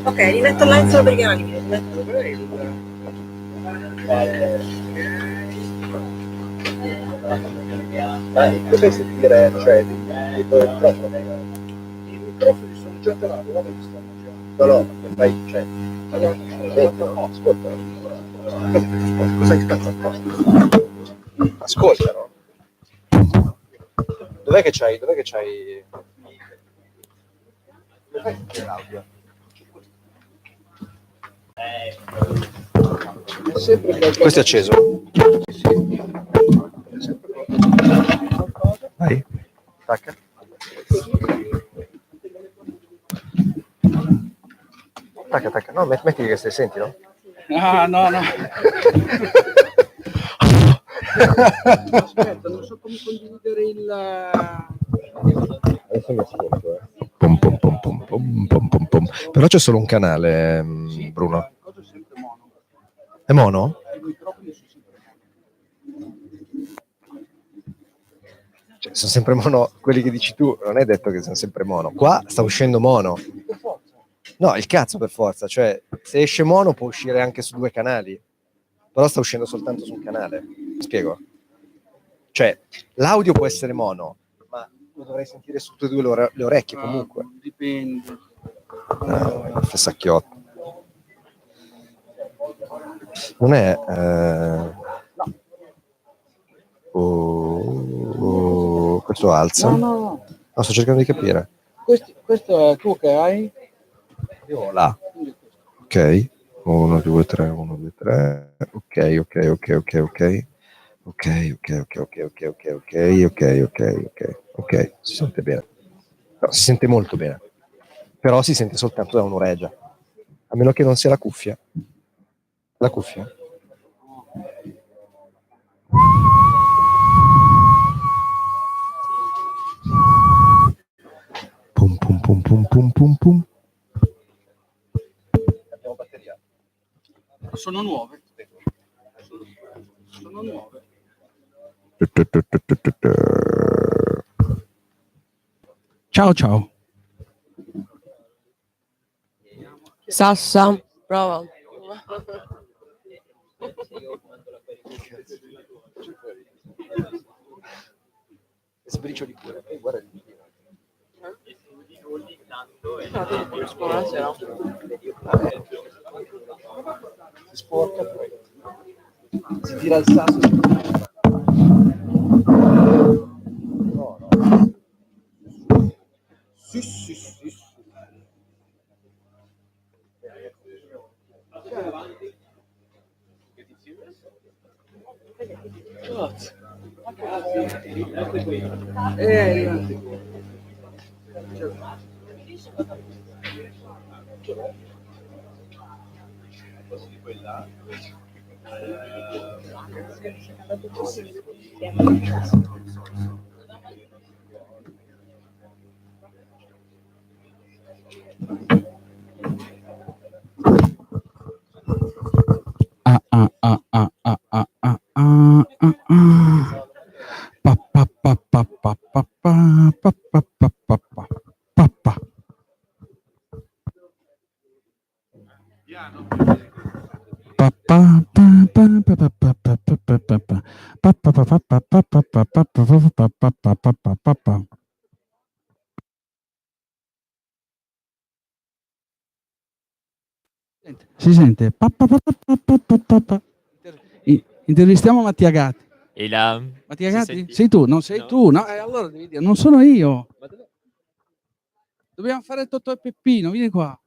Ok, li metto online solo per i canali video. Potrei sentire, cioè, il microfono. I microfoni sono già calati, non li stanno già. No, fai, cioè, ascolta. Cosa hai scazzato? Ascoltano. Dov'è che c'hai? Dove fai l'audio? Questo è acceso. Vai. Tacca. Tacca. No, metti che se senti, no? No. Aspetta, non so come condividere il... Adesso mi ascolto, Pom, pom, pom, pom, pom, pom, pom, pom. Però c'è solo un canale, Bruno. Cosa è sempre mono. È mono? I microfoni sono sempre mono. Cioè, sono sempre mono quelli che dici tu, non è detto che sono sempre mono. Qua sta uscendo mono. No, il cazzo per forza, cioè se esce mono può uscire anche su 2 canali, però sta uscendo soltanto su un canale. Mi spiego? Cioè, l'audio può essere mono, ma lo dovrei sentire su tutte e 2 le orecchie comunque. Dipende. Fessacchiotto. Non è... questo alza? No. No, sto cercando di capire. Questo è tu che hai? Io là. Ok. 1, 2, 3, 1, 2, 3. Ok. Ok, si sente bene. No, si sente molto bene. Però si sente soltanto da un'oregia. A meno che non sia la cuffia. La cuffia? Pum pum pum pum pum pum pum. Abbiamo batteria. Sono nuove. Ciao. Sassa, prova. Sbricioli pure, guarda il video. Si sporca poi. Si tira il sasso. No. Sì. Si sente? Intervistiamo Mattia Gatti. Mattia Gatti? Sei tu? Non sei tu? No, allora devi dire, non sono io. Dobbiamo fare Totò e Peppino, vieni qua.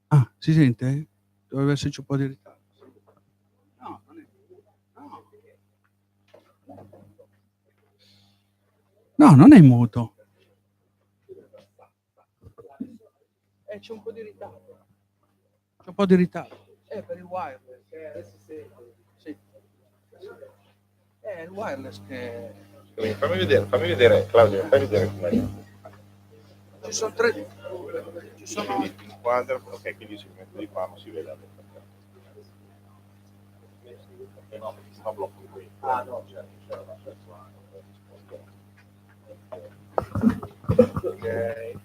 Ah, si sente? Dovrebbe esserci un po' di ritardo. No, non è. No, non è muto. C'è un po' di ritardo. C'è un po' di ritardo. Per il wireless. Sì. È il wireless che... Fammi vedere, Claudio, fammi vedere com'è. Ci sono tre. Ci sono... Ok, quindi si mette di qua, ma si vede. No, sta blocco qui. Ah, no, certo. Ok.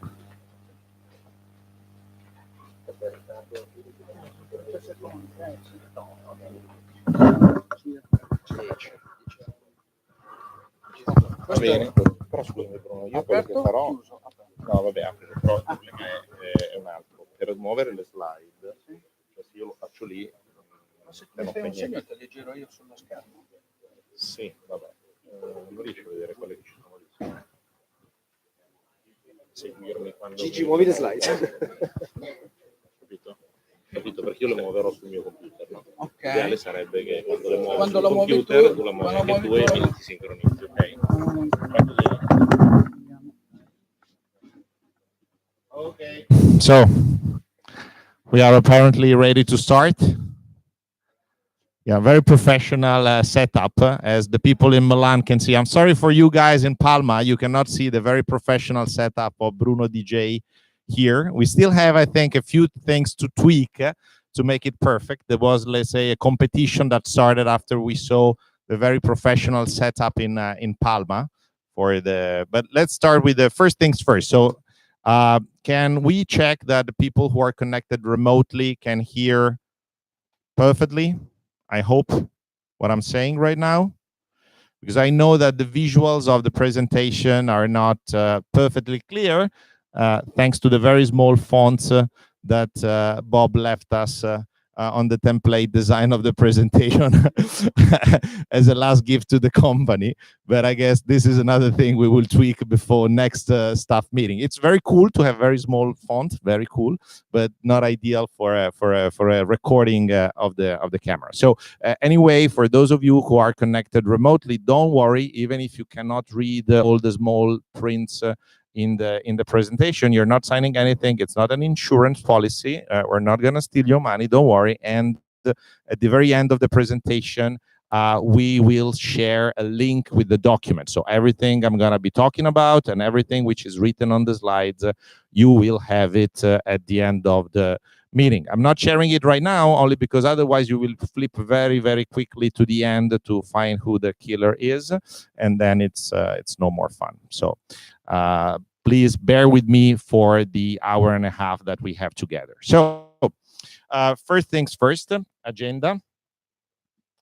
Va bene, però scusami Bruno, io quello che farò... No, vabbè, apro, però il problema è un altro. Per muovere le slide, cioè se io lo faccio lì... Ma se mi fai un segno te le giro io sullo schermo. Sì, vabbè. Non riesco a vedere quelle che ci sono lì. Seguirmi quando... Gigi, muovi le slide. Capito? Perché io le muoverò sul mio computer, no? Ok. L'ideale sarebbe che quando le muovo Quando sul lo muovi computer, tu, tu la muovi quando anche tu muovi e tu. mi ti sincronizzi, ok? Fai così. Okay. So, we are apparently ready to start. Yeah, very professional setup, as the people in Milan can see. I'm sorry for you guys in Palma. You cannot see the very professional setup of Bruno DJ here. We still have, I think, a few things to tweak to make it perfect. There was, let's say, a competition that started after we saw the very professional setup in Palma. But let's start with the first things first. So, can we check that the people who are connected remotely can hear perfectly? I hope what I'm saying right now, because I know that the visuals of the presentation are not perfectly clear, thanks to the very small fonts that Bob left us on the template design of the presentation as a last gift to the company. But I guess this is another thing we will tweak before next staff meeting. It's very cool to have very small font, very cool, but not ideal for a recording of the camera. So anyway, for those of you who are connected remotely, don't worry. Even if you cannot read all the small prints in the presentation, you're not signing anything. It's not an insurance policy. We're not going to steal your money, don't worry. And at the very end of the presentation, we will share a link with the document. So everything I'm going to be talking about and everything which is written on the slides, you will have it at the end of the meeting. I'm not sharing it right now, only because otherwise you will flip very, very quickly to the end to find who the killer is, and then it's no more fun. So please bear with me for the hour and a half that we have together. So first things first, agenda.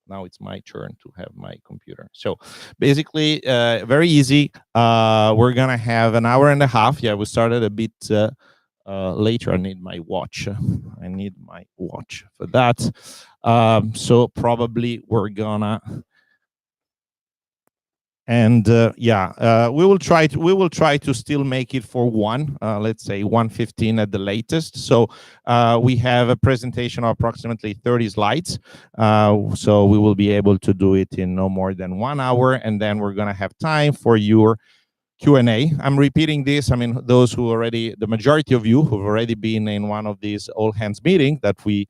Now it's my turn to have my computer. So basically, very easy. We're gonna have an hour and a half. Yeah, we started a bit later. I need my watch. I need my watch for that. So probably we're gonna. And we will try to still make it for one, let's say 1:15 at the latest. So we have a presentation of approximately 30 slides. So we will be able to do it in no more than 1 hour, and then we're gonna have time for your Q&A. I'm repeating this. I mean, those who already, the majority of you who've already been in one of these all hands meetings that we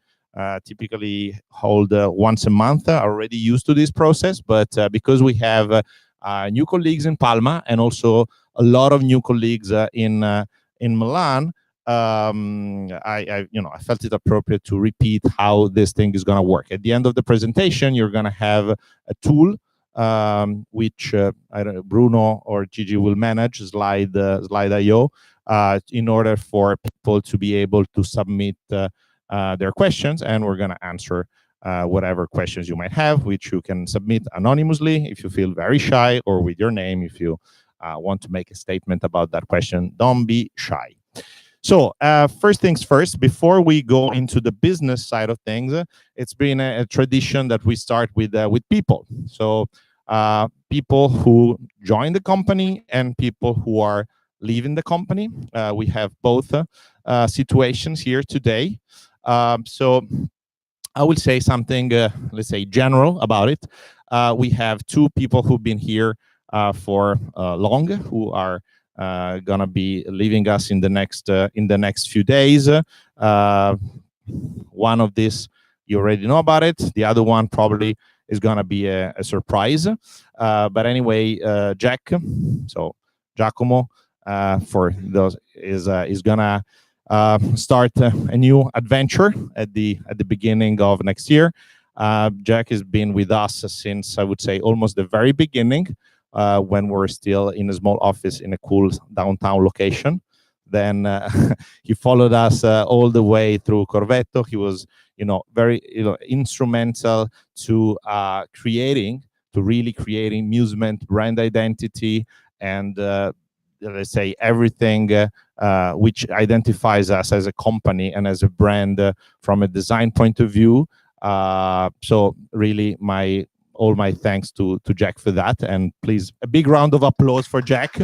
typically hold once a month are already used to this process. But because we have new colleagues in Palma and also a lot of new colleagues in Milan, I felt it appropriate to repeat how this thing is going to work. At the end of the presentation, you're going to have a tool which I don't know, Bruno or Gigi will manage, Slide.io, in order for people to be able to submit their questions, and we're going to answer whatever questions you might have, which you can submit anonymously if you feel very shy, or with your name if you want to make a statement about that question. Don't be shy. So first things first, before we go into the business side of things, it's been a tradition that we start with people. So people who join the company and people who are leaving the company. We have both situations here today. So I will say something, let's say, general about it. We have two people who've been here for long, who are gonna be leaving us in the next few days. One of this you already know about it. The other one probably is gonna be a surprise. But anyway, Jack, so Giacomo, for those is gonna start a new adventure at the beginning of next year. Jack has been with us since, I would say, almost the very beginning. When we're still in a small office in a cool downtown location. Then he followed us all the way through Corvetto. He was, very, instrumental to really creating Musement brand identity and let's say everything which identifies us as a company and as a brand from a design point of view. So really, all my thanks to Jack for that, and please a big round of applause for Jack.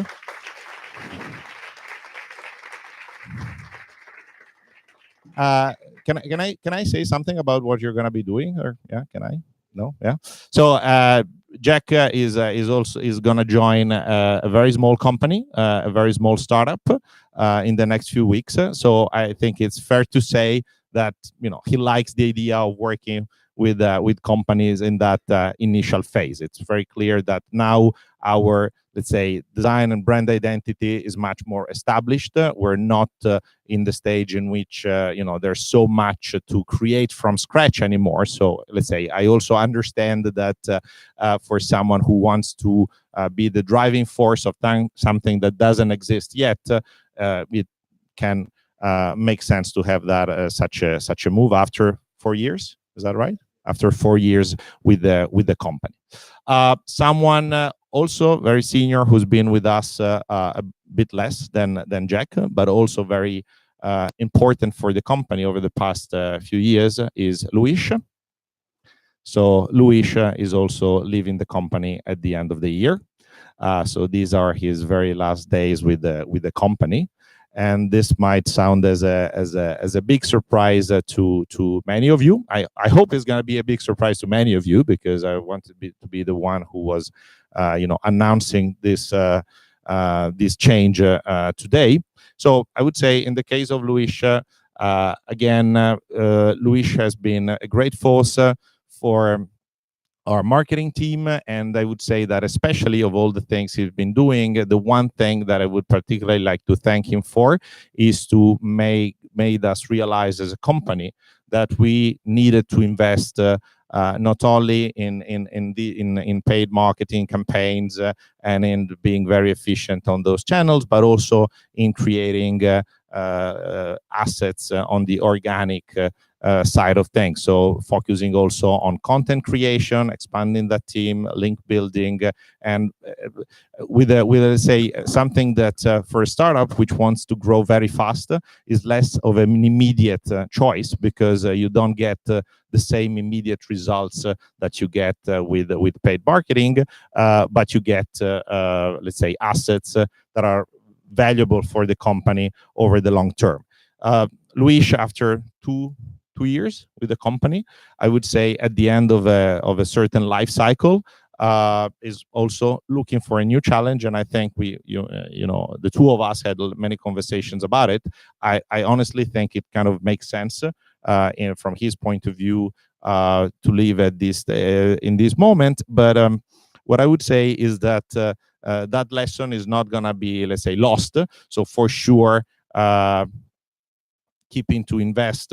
Can I say something about what you're going to be doing? Or yeah, can I? No, yeah. So Jack is going to join a very small company, a very small startup in the next few weeks. So I think it's fair to say that he likes the idea of working with companies in that initial phase. It's very clear that now our, let's say, design and brand identity is much more established. We're not in the stage in which there's so much to create from scratch anymore. So let's say I also understand that for someone who wants to be the driving force of something that doesn't exist yet, it can make sense to have that such a move after 4 years. Is that right? After 4 years with the company. Someone also very senior who's been with us a bit less than Jack, but also very important for the company over the past few years is Luis. So Luis is also leaving the company at the end of the year. So these are his very last days with the company. And this might sound as a big surprise to many of you. I hope it's going to be a big surprise to many of you, because I wanted to be the one who was, announcing this change today. So I would say, in the case of Luis, again, Luis has been a great force for our marketing team, and I would say that especially of all the things he's been doing, the one thing that I would particularly like to thank him for is to made us realize as a company that we needed to invest not only in paid marketing campaigns and in being very efficient on those channels, but also in creating assets on the organic side of things. So focusing also on content creation, expanding that team, link building, and with let's say something that for a startup which wants to grow very fast is less of an immediate choice, because you don't get the same immediate results that you get with paid marketing, but you get let's say assets that are valuable for the company over the long term. Luis, after two years with the company, I would say at the end of a certain life cycle, is also looking for a new challenge. And I think the two of us had many conversations about it. I honestly think it kind of makes sense from his point of view to leave at this in this moment. But what I would say is that that lesson is not going to be, let's say, lost. So for sure, keeping to invest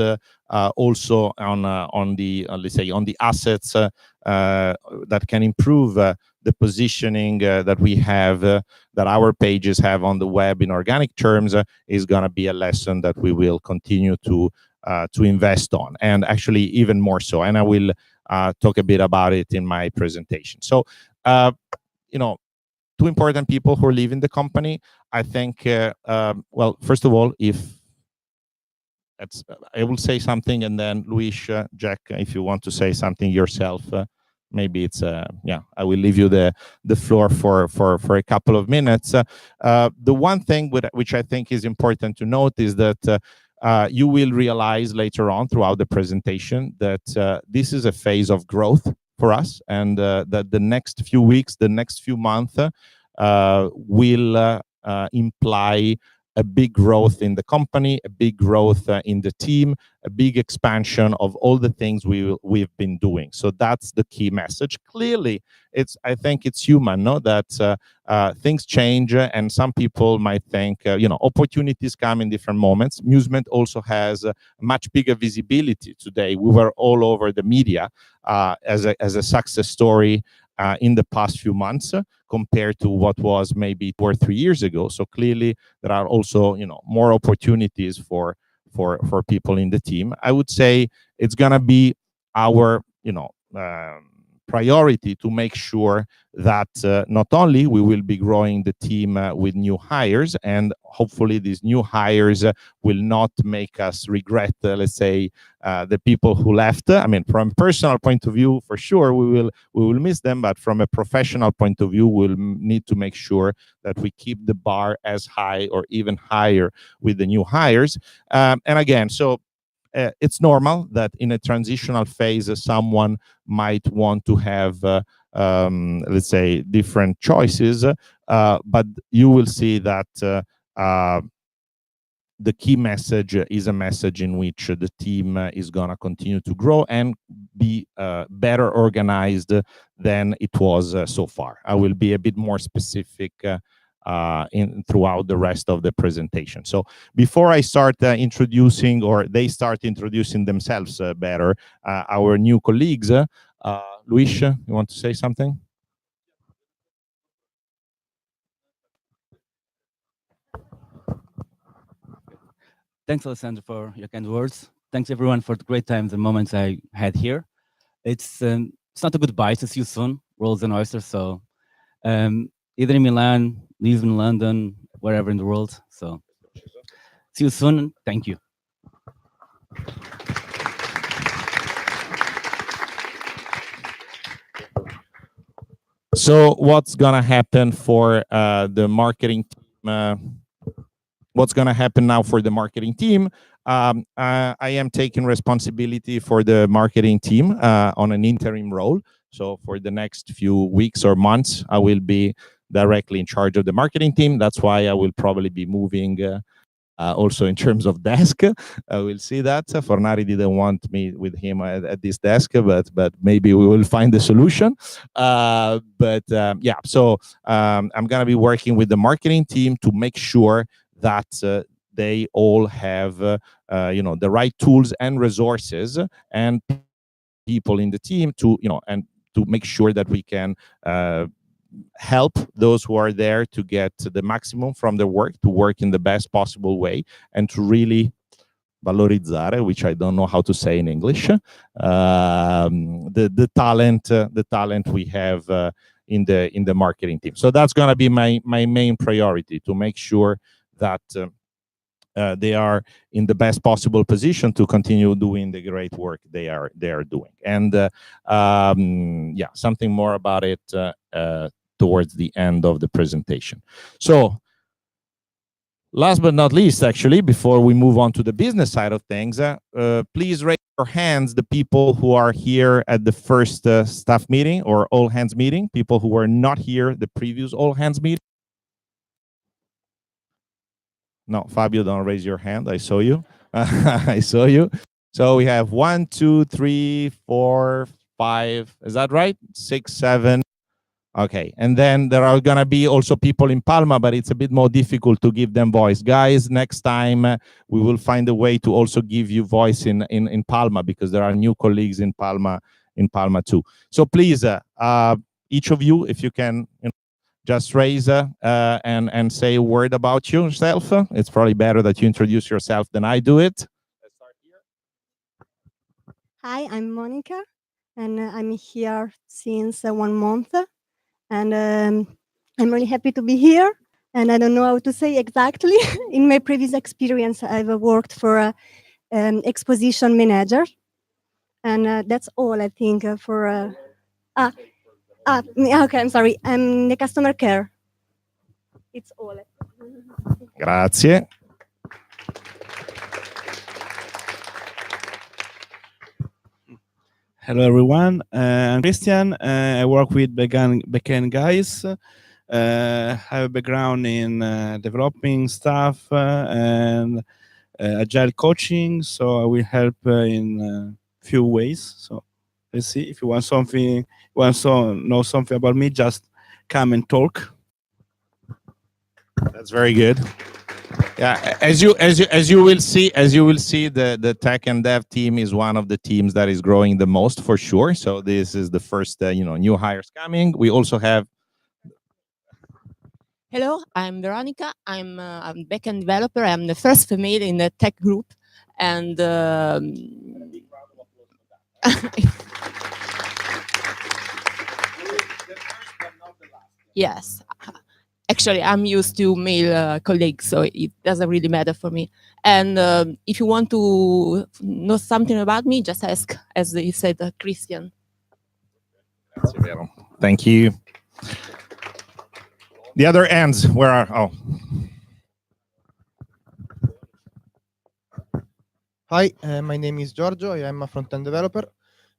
also on the let's say on the assets that can improve the positioning that we have, that our pages have on the web in organic terms, is going to be a lesson that we will continue to to invest on, and actually even more so. And I will talk a bit about it in my presentation. So, you know, two important people who are leaving the company. I think, well, first of all, I will say something, and then Luis, Jack, if you want to say something yourself, maybe it's yeah. I will leave you the floor for a couple of minutes. The one thing which I think is important to note is that you will realize later on throughout the presentation that this is a phase of growth for us, and that the next few weeks, the next few months will imply a big growth in the company, a big growth in the team, a big expansion of all the things we've been doing. So that's the key message. Clearly, I think it's human, no? That things change, and some people might think, you know, opportunities come in different moments. Musement also has much bigger visibility today. We were all over the media as a success story in the past few months compared to what was maybe 2 or 3 years ago. So clearly there are also, you know, more opportunities for people in the team. I would say it's gonna be our, you know, priority to make sure that not only we will be growing the team with new hires, and hopefully these new hires will not make us regret, let's say, the people who left. I mean, from a personal point of view, for sure, we will miss them, but from a professional point of view, we'll need to make sure that we keep the bar as high or even higher with the new hires. And again, so it's normal that in a transitional phase, someone might want to have, let's say, different choices, but you will see that the key message is a message in which the team is going to continue to grow and be better organized than it was so far. I will be a bit more specific throughout the rest of the presentation. So before I start introducing, or they start introducing themselves better, our new colleagues, Luis, you want to say something? Thanks, Alessandro, for your kind words. Thanks, everyone, for the great times and moments I had here. It's not a goodbye, to see you soon, rolls and oysters. So either in Milan, live in London, wherever in the world. So see you soon. Thank you. So what's going to happen for the marketing team? What's going to happen now for the marketing team? I am taking responsibility for the marketing team on an interim role. So for the next few weeks or months, I will be directly in charge of the marketing team. That's why I will probably be moving also in terms of desk. We'll see that. Fornari didn't want me with him at this desk, but maybe we will find a solution. Yeah, so I'm going to be working with the marketing team to make sure that they all have you know, the right tools and resources and people in the team to, you know, and to make sure that we can help those who are there to get the maximum from their work, to work in the best possible way, and to really valorizzare, which I don't know how to say in English, the talent we have in the marketing team. So that's going to be my main priority, to make sure that they are in the best possible position to continue doing the great work they are doing. And yeah, something more about it towards the end of the presentation. So last but not least, actually, before we move on to the business side of things, please raise your hands, the people who are here at the first staff meeting or all hands meeting, people who were not here the previous all hands meeting. No, Fabio, don't raise your hand. I saw you. I saw you. So we have 1, 2, 3, 4, 5. Is that right? 6, 7. Okay. And then there are going to be also people in Palma, but it's a bit more difficult to give them voice. Guys, next time we will find a way to also give you voice in Palma, because there are new colleagues in Palma too. So please, each of you, if you can, you know, just raise and say a word about yourself. It's probably better that you introduce yourself than I do it. Let's start here. Hi, I'm Monica, and I'm here since 1 month, and I'm really happy to be here. And I don't know how to say exactly. In my previous experience, I've worked for an exposition manager, and that's all I think for. Okay, I'm sorry. I'm the customer care. It's all. Grazie. Hello everyone, I'm Christian. I work with backend guys. I have a background in developing stuff and agile coaching, so I will help in a few ways. So let's see, if you want something, know something about me, just come and talk. That's very good. Yeah, as you will see, the tech and dev team is one of the teams that is growing the most for sure. So this is the first new hires coming. We also have. Hello, I'm Veronica. I'm a backend developer. I'm the first female in the tech group, and yes, actually, I'm used to male colleagues, so it doesn't really matter for me. And if you want to know something about me, just ask, as you said, Christian. Thank you. The other ends, where are? Oh. Hi, my name is Giorgio. I am a front-end developer.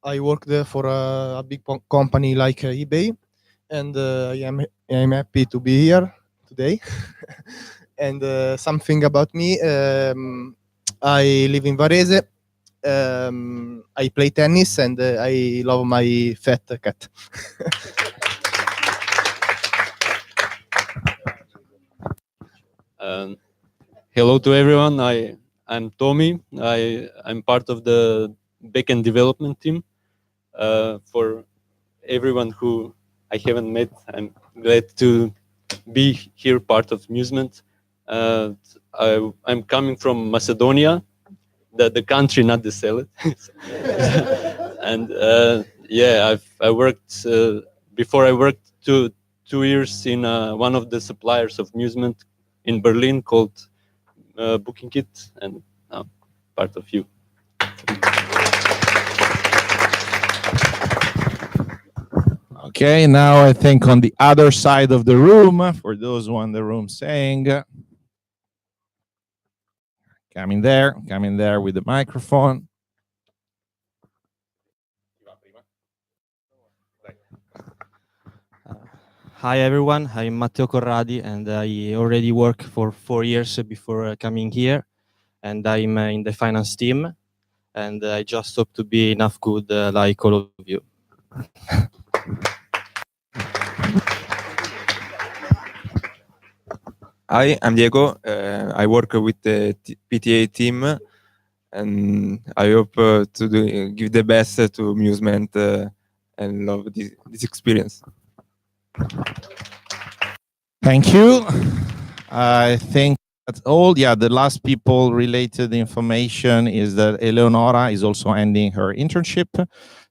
I worked for a big company like eBay, and I am happy to be here today. And something about me, I live in Varese. I play tennis, and I love my fat cat. Hello to everyone. I'm Tommy. I'm part of the backend development team. For everyone who I haven't met, I'm glad to be here, part of Musement. I'm coming from Macedonia, the country, not the salad. And yeah, I worked before. I worked 2 years in one of the suppliers of Musement in Berlin called Booking Kit, and now part of you. Okay, now I think on the other side of the room, for those who are in the room saying, coming there with the microphone. Hi everyone, I'm Matteo Corradi, and I already worked for 4 years before coming here, and I'm in the finance team, and I just hope to be enough good like all of you. Hi, I'm Diego. I work with the PTA team, and I hope to give the best to Musement and love this experience. Thank you. I think that's all. Yeah, the last people related information is that Eleonora is also ending her internship,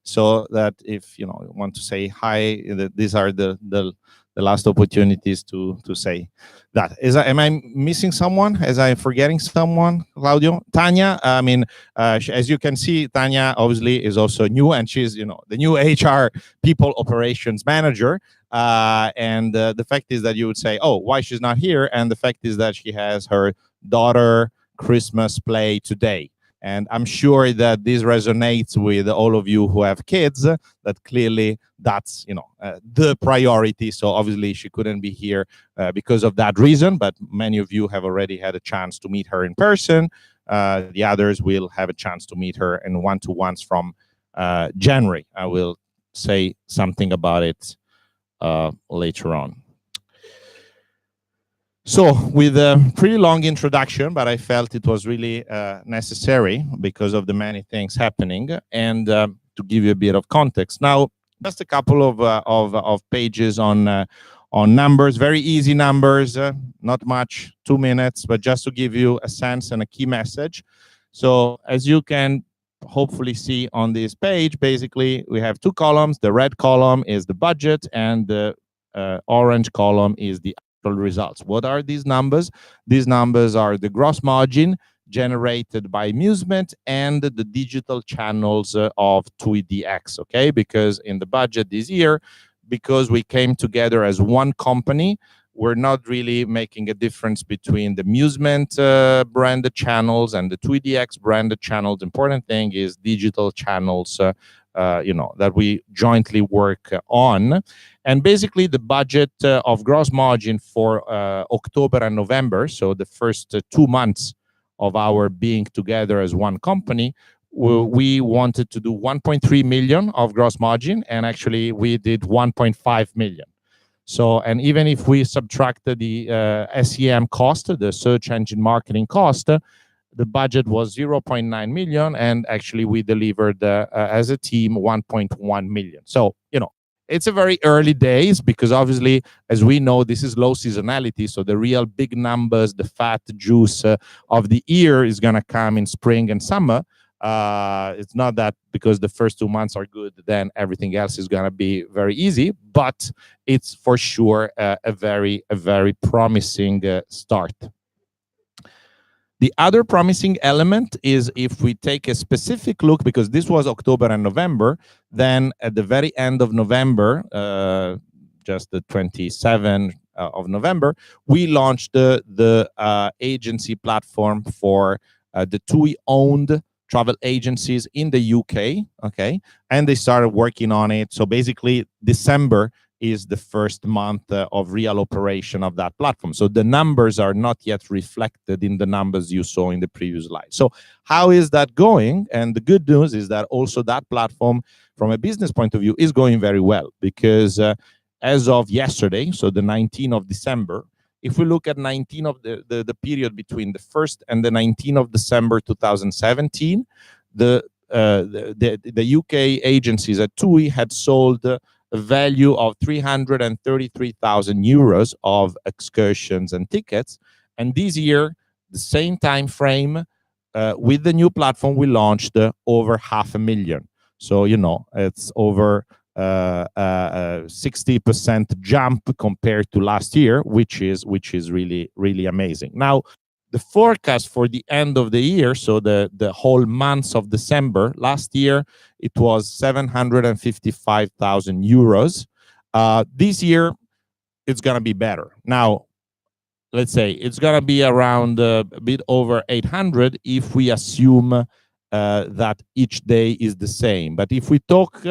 so that if you want to say hi, these are the last opportunities to say that. Am I missing someone? Am I forgetting someone, Claudio? Tanya, I mean, as you can see, Tanya obviously is also new, and she's the new HR people operations manager. And the fact is that you would say, oh, why she's not here? And the fact is that she has her daughter Christmas play today. And I'm sure that this resonates with all of you who have kids, that clearly that's, the priority. So obviously she couldn't be here because of that reason, but many of you have already had a chance to meet her in person. The others will have a chance to meet her in one-to-ones from January. I will say something about it later on. So with a pretty long introduction, but I felt it was really necessary because of the many things happening, and to give you a bit of context. Now, just a couple of pages on numbers, very easy numbers, not much, 2 minutes, but just to give you a sense and a key message. So as you can hopefully see on this page, basically we have two columns. The red column is the budget and the orange column is the actual results. What are these numbers? These numbers are the gross margin generated by Musement and the digital channels of TUI DX, okay? Because in the budget this year, because we came together as one company, we're not really making a difference between the Musement branded channels and the TUI DX branded channels. The important thing is digital channels, that we jointly work on. And basically the budget of gross margin for October and November, so the first 2 months of our being together as one company, we wanted to do 1.3 million of gross margin, and actually we did 1.5 million. So, and even if we subtracted the SEM cost, the search engine marketing cost, the budget was 0.9 million, and actually we delivered as a team 1.1 million. So, it's a very early days, because obviously, as we know, this is low seasonality. So the real big numbers, the fat juice of the year is going to come in spring and summer. It's not that because the first 2 months are good, then everything else is going to be very easy, but it's for sure a very promising start. The other promising element is if we take a specific look, because this was October and November, then at the very end of November, just the 27th of November, we launched the agency platform for the TUI-owned travel agencies in the UK, okay? And they started working on it. So basically, December is the first month of real operation of that platform. So the numbers are not yet reflected in the numbers you saw in the previous slide. So how is that going? And the good news is that also that platform, from a business point of view, is going very well, because as of yesterday, so the 19th of December, if we look at 19 of the period between the 1st and the 19th of December 2017, the UK agencies at TUI had sold a value of 333,000 euros of excursions and tickets. And this year, the same time frame, with the new platform, we launched over 500,000. So, it's over 60% jump compared to last year, which is really amazing. Now, the forecast for the end of the year, so the whole months of December, last year, it was 755,000 euros. This year, it's going to be better. Now, let's say it's going to be around a bit over 800 if we assume that each day is the same. But if we talk,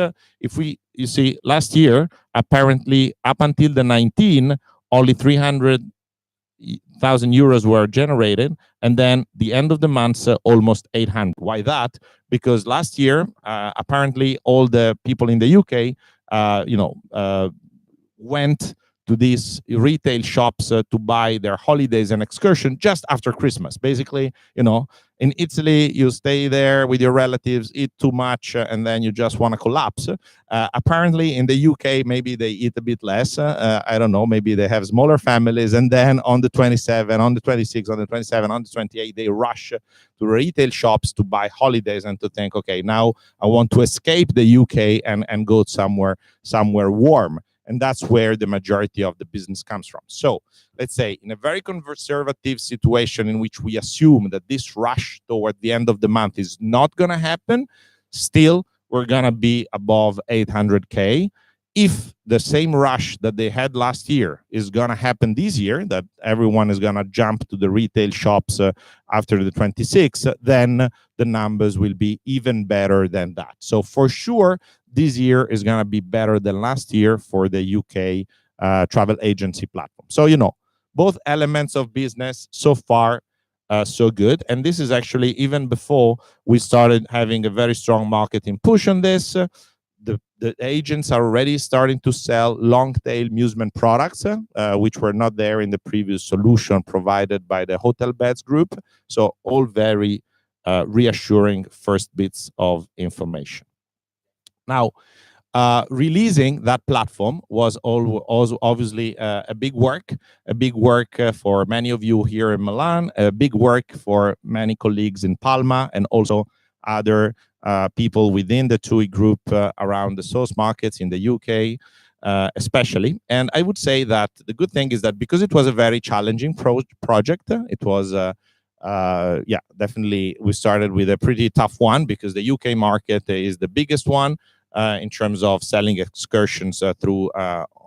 you see, last year, apparently up until the 19, only 300,000 euros were generated, and then the end of the month, almost 800. Why that? Because last year, apparently all the people in the UK, went to these retail shops to buy their holidays and excursion just after Christmas. Basically, in Italy, you stay there with your relatives, eat too much, and then you just want to collapse. Apparently, in the UK, maybe they eat a bit less. I don't know, maybe they have smaller families. And then on the 27, on the 26, on the 27, on the 28, they rush to retail shops to buy holidays and to think, okay, now I want to escape the UK and go somewhere warm. And that's where the majority of the business comes from. So let's say in a very conservative situation in which we assume that this rush toward the end of the month is not going to happen, still we're going to be above 800K. If the same rush that they had last year is going to happen this year, that everyone is going to jump to the retail shops after the 26th, then the numbers will be even better than that. So for sure, this year is going to be better than last year for the UK travel agency platform. So, both elements of business so far, so good. And this is actually even before we started having a very strong marketing push on this. The agents are already starting to sell long-tail Musement products, which were not there in the previous solution provided by the Hotel Beds Group. So all very reassuring first bits of information. Now, releasing that platform was also obviously a big work for many of you here in Milan, a big work for many colleagues in Palma, and also other people within the TUI group around the source markets in the UK, especially. And I would say that the good thing is that because it was a very challenging project, it was, yeah, definitely we started with a pretty tough one because the UK market is the biggest one in terms of selling excursions through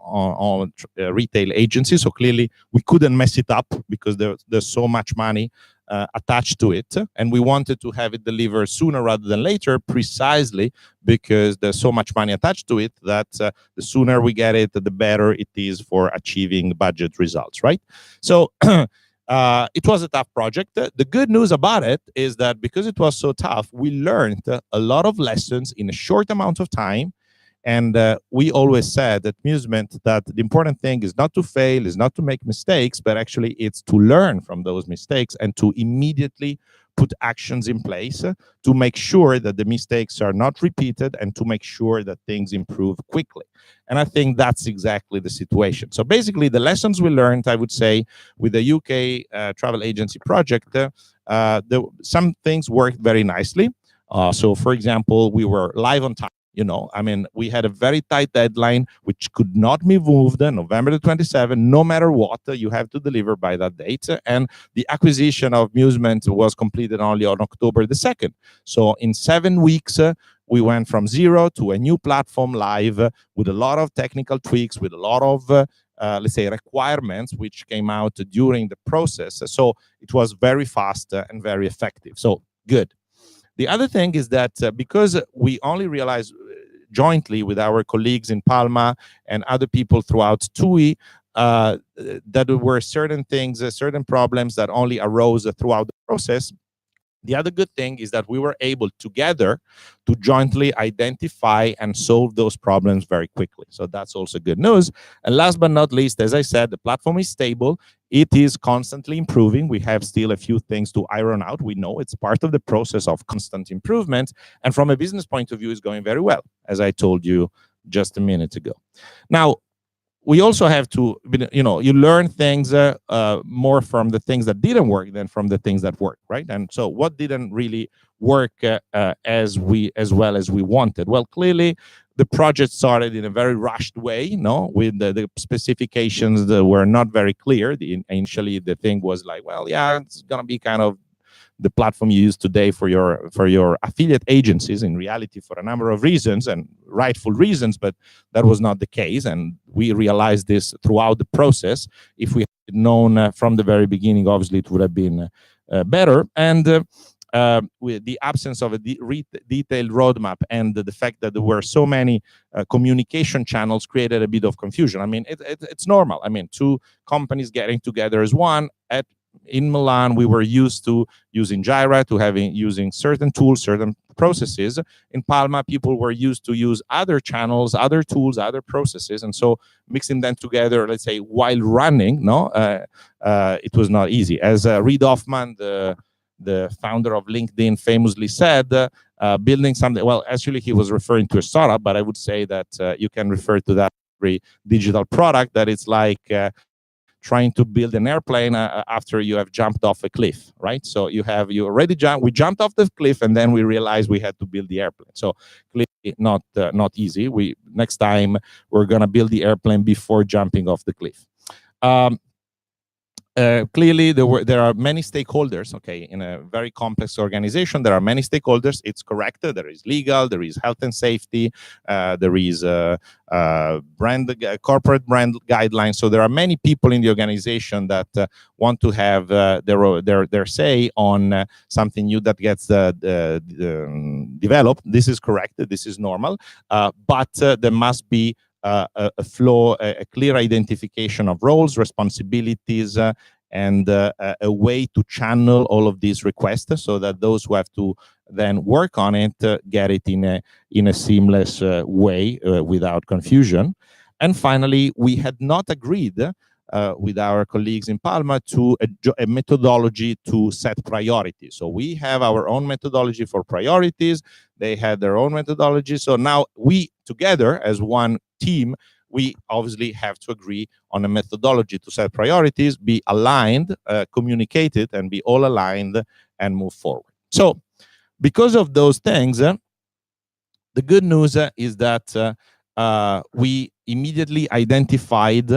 on retail agencies. So clearly we couldn't mess it up because there's so much money attached to it, and we wanted to have it delivered sooner rather than later, precisely because there's so much money attached to it that the sooner we get it, the better it is for achieving budget results, right? So it was a tough project. The good news about it is that because it was so tough, we learned a lot of lessons in a short amount of time. And we always said at Musement that the important thing is not to fail, is not to make mistakes, but actually it's to learn from those mistakes and to immediately put actions in place to make sure that the mistakes are not repeated and to make sure that things improve quickly. And I think that's exactly the situation. So basically the lessons we learned, I would say, with the UK travel agency project, some things worked very nicely. So for example, we were live on time. You know, I mean, we had a very tight deadline, which could not be moved. November the 27th, no matter what, you have to deliver by that date. And the acquisition of Musement was completed only on October the 2nd. So in 7 weeks, we went from 0 to a new platform live with a lot of technical tweaks, with a lot of, let's say, requirements, which came out during the process. So it was very fast and very effective. So good. The other thing is that because we only realized jointly with our colleagues in Palma and other people throughout TUI that there were certain things, certain problems that only arose throughout the process. The other good thing is that we were able together to jointly identify and solve those problems very quickly. So that's also good news. And last but not least, as I said, the platform is stable. It is constantly improving. We have still a few things to iron out. We know it's part of the process of constant improvement. And from a business point of view, it's going very well, as I told you just a minute ago. Now, we also have to, you know, you learn things more from the things that didn't work than from the things that worked, right? And so what didn't really work as well as we wanted? Well, clearly the project started in a very rushed way, no, with the specifications that were not very clear. Initially, the thing was like, well, yeah, it's gonna be kind of the platform you use today for your affiliate agencies, in reality, for a number of reasons and rightful reasons, but that was not the case. And we realized this throughout the process. If we had known from the very beginning, obviously it would have been better. And with the absence of a detailed roadmap and the fact that there were so many communication channels created a bit of confusion. I mean, it's normal. I mean, two companies getting together as one. In Milan, we were used to using Jira, to using certain tools, certain processes. In Palma, people were used to use other channels, other tools, other processes, and so mixing them together, let's say, while running, it was not easy. As Reid Hoffman, the founder of LinkedIn, famously said, building something. Well, actually, he was referring to a startup, but I would say that you can refer to that every digital product. That it's like trying to build an airplane after you have jumped off a cliff, right? So we jumped off the cliff, and then we realized we had to build the airplane. So clearly not easy. Next time we're gonna build the airplane before jumping off the cliff. Clearly, there are many stakeholders. Okay, in a very complex organization, there are many stakeholders. It's correct. There is legal, there is health and safety, there is corporate brand guidelines. So there are many people in the organization that want to have their say on something new that gets developed. This is correct. This is normal. But there must be a clear identification of roles, responsibilities, and a way to channel all of these requests so that those who have to then work on it get it in a seamless way without confusion. And finally, we had not agreed with our colleagues in Palma to a methodology to set priorities. So we have our own methodology for priorities. They had their own methodology. So now we together as one team, we obviously have to agree on a methodology to set priorities, be aligned, communicate it, and be all aligned and move forward. So Because of those things, the good news is that we immediately identified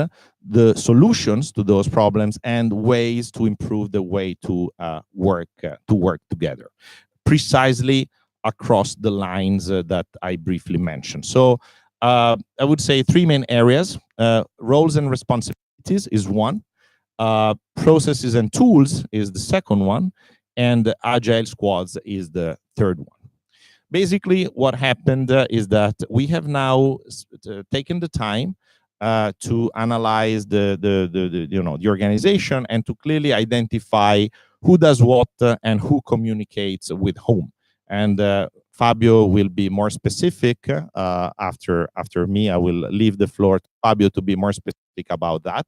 the solutions to those problems and ways to improve the way to work together, precisely across the lines that I briefly mentioned. So I would say three main areas: roles and responsibilities is one, processes and tools is the second one, and agile squads is the third one. Basically, what happened is that we have now taken the time to analyze the organization and to clearly identify who does what and who communicates with whom. And Fabio will be more specific after me. I will leave the floor to Fabio to be more specific about that.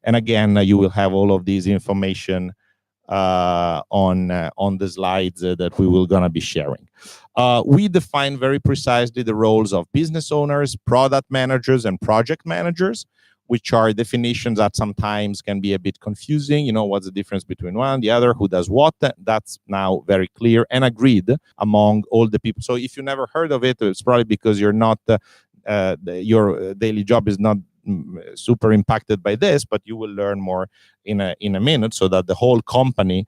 And again, you will have all of these information on the slides that we will gonna be sharing. We define very precisely the roles of business owners, product managers, and project managers, which are definitions that sometimes can be a bit confusing. You know, what's the difference between one and the other, who does what? That's now very clear and agreed among all the people. So if you never heard of it, it's probably because you're not, your daily job is not super impacted by this, but you will learn more in a minute so that the whole company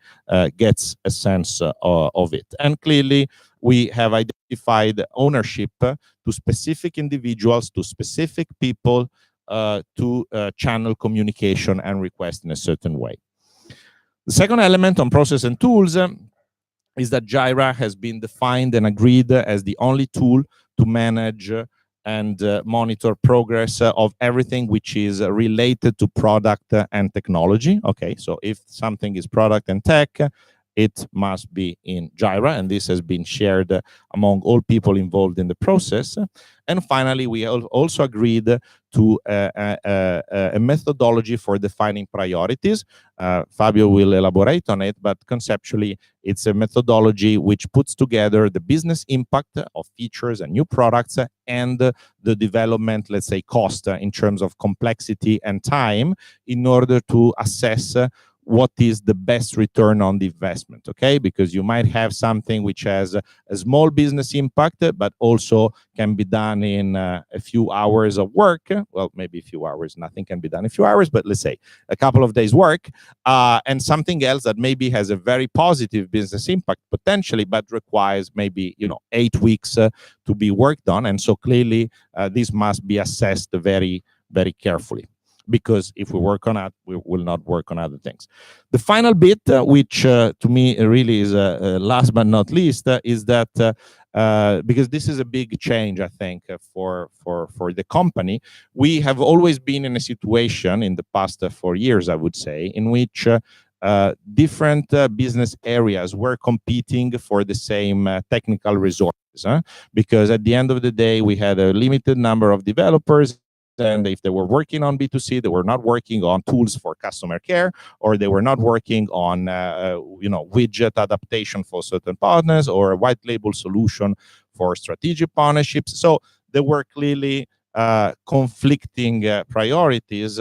gets a sense of it. And clearly, we have identified ownership to specific individuals, to specific people, to channel communication and request in a certain way. The second element on process and tools is that Jira has been defined and agreed as the only tool to manage and monitor progress of everything which is related to product and technology. Okay, so if something is product and tech, it must be in Jira, and this has been shared among all people involved in the process. And finally, we also agreed to a methodology for defining priorities. Fabio will elaborate on it, but conceptually, it's a methodology which puts together the business impact of features and new products and the development, let's say, cost in terms of complexity and time in order to assess what is the best return on the investment, okay? Because you might have something which has a small business impact, but also can be done in a few hours of work. Well, maybe a few hours, nothing can be done in a few hours, but let's say a couple of days work, and something else that maybe has a very positive business impact potentially, but requires maybe, 8 weeks to be worked on. And so clearly this must be assessed very, very carefully, because if we work on that, we will not work on other things. The final bit, which to me really is last but not least, is that because this is a big change, I think, for the company, we have always been in a situation in the past 4 years, I would say, in which different business areas were competing for the same technical resources, because at the end of the day, we had a limited number of developers. And if they were working on B2C, they were not working on tools for customer care, or they were not working on widget adaptation for certain partners, or a white label solution for strategic partnerships. So there were clearly conflicting priorities,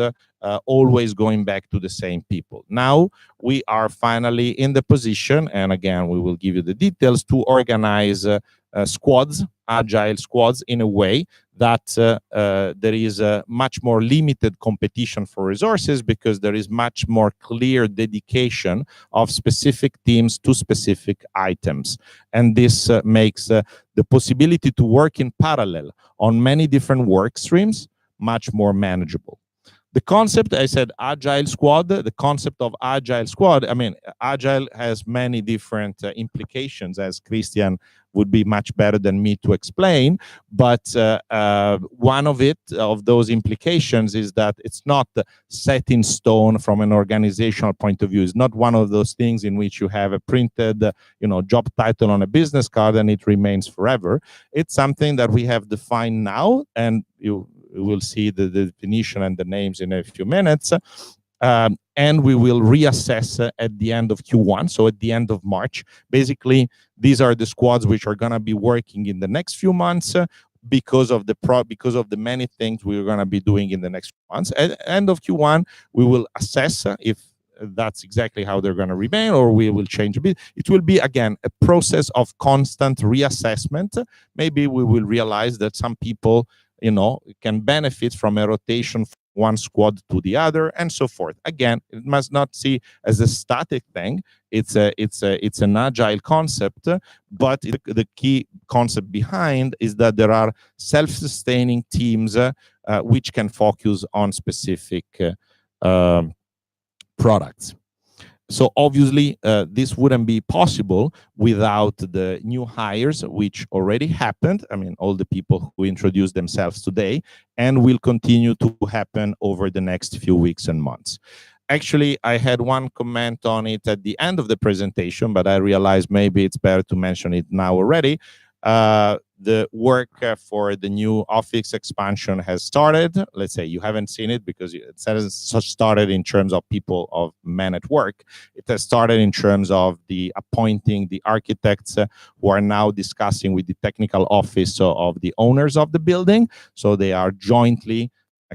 always going back to the same people. Now we are finally in the position, and again, we will give you the details, to organize squads, agile squads, in a way that there is a much more limited competition for resources, because there is much more clear dedication of specific teams to specific items. And this makes the possibility to work in parallel on many different work streams much more manageable. The concept, I said, agile squad, the concept of agile squad, I mean, agile has many different implications, as Christian would be much better than me to explain. But one of those implications is that it's not set in stone from an organizational point of view. It's not one of those things in which you have a printed, job title on a business card and it remains forever. It's something that we have defined now, and you will see the definition and the names in a few minutes. And we will reassess at the end of Q1, so at the end of March. Basically, these are the squads which are going to be working in the next few months because of the many things we're going to be doing in the next months. At the end of Q1, we will assess if that's exactly how they're going to remain, or we will change a bit. It will be, again, a process of constant reassessment. Maybe we will realize that some people, you know, can benefit from a rotation from one squad to the other, and so forth. Again, it must not see as a static thing. It's an agile concept, but the key concept behind is that there are self-sustaining teams which can focus on specific products. So obviously, this wouldn't be possible without the new hires, which already happened. I mean, all the people who introduced themselves today, and will continue to happen over the next few weeks and months. Actually, I had one comment on it at the end of the presentation, but I realized maybe it's better to mention it now already. The work for the new office expansion has started. Let's say you haven't seen it because it hasn't started in terms of people of men at work. It has started in terms of the appointing the architects who are now discussing with the technical office of the owners of the building. So they are jointly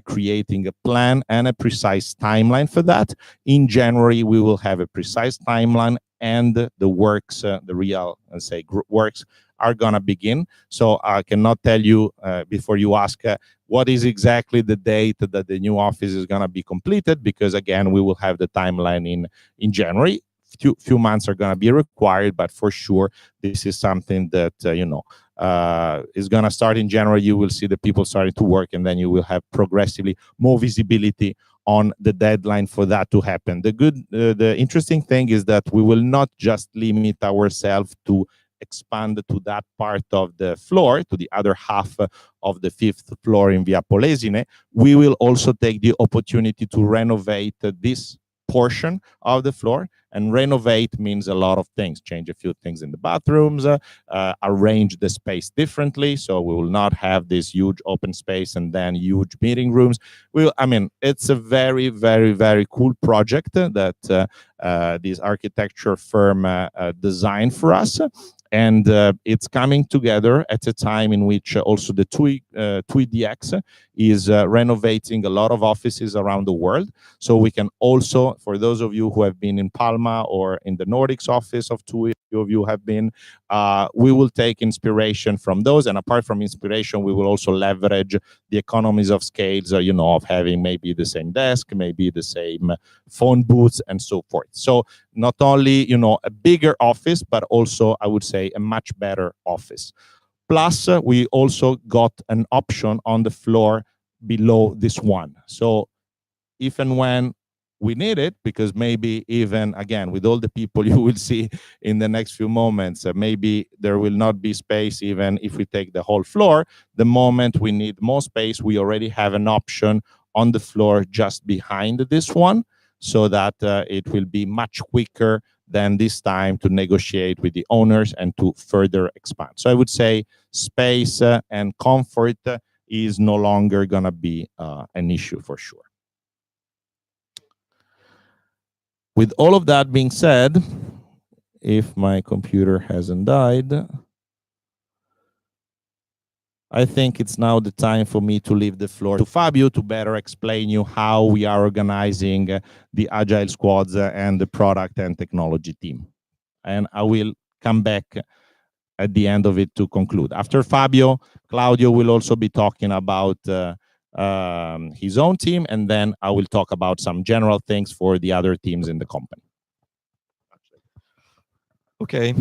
creating a plan and a precise timeline for that. In January, we will have a precise timeline, and the works, the real, let's say, works are going to begin. So I cannot tell you before you ask what is exactly the date that the new office is going to be completed, because again, we will have the timeline in January. Few months are going to be required, but for sure, this is something that, you know, is going to start in January. You will see the people starting to work, and then you will have progressively more visibility on the deadline for that to happen. The interesting thing is that we will not just limit ourselves to expand to that part of the floor, to the other half of the 5th floor in Via Polesine. We will also take the opportunity to renovate this portion of the floor, and renovate means a lot of things. Change a few things in the bathrooms, arrange the space differently, so we will not have this huge open space and then huge meeting rooms. I mean, it's a very, very, very cool project that this architecture firm designed for us. And it's coming together at a time in which also the TUI DEC is renovating a lot of offices around the world. So we can also, for those of you who have been in Palma or in the Nordics office of TUI, few of you have been, we will take inspiration from those. And apart from inspiration, we will also leverage the economies of scales, you know, of having maybe the same desk, maybe the same phone booths, and so forth. So not only, you know, a bigger office, but also, I would say, a much better office. Plus, we also got an option on the floor below this one. So if and when we need it, because maybe even, again, with all the people you will see in the next few moments, maybe there will not be space even if we take the whole floor. The moment we need more space, we already have an option on the floor just behind this one, so that it will be much quicker than this time to negotiate with the owners and to further expand. So I would say space and comfort is no longer going to be an issue for sure. With all of that being said, if my computer hasn't died, I think it's now the time for me to leave the floor to Fabio to better explain you how we are organizing the Agile Squads and the product and technology team. And I will come back at the end of it to conclude. After Fabio, Claudio will also be talking about his own team, and then I will talk about some general things for the other teams in the company. Okay,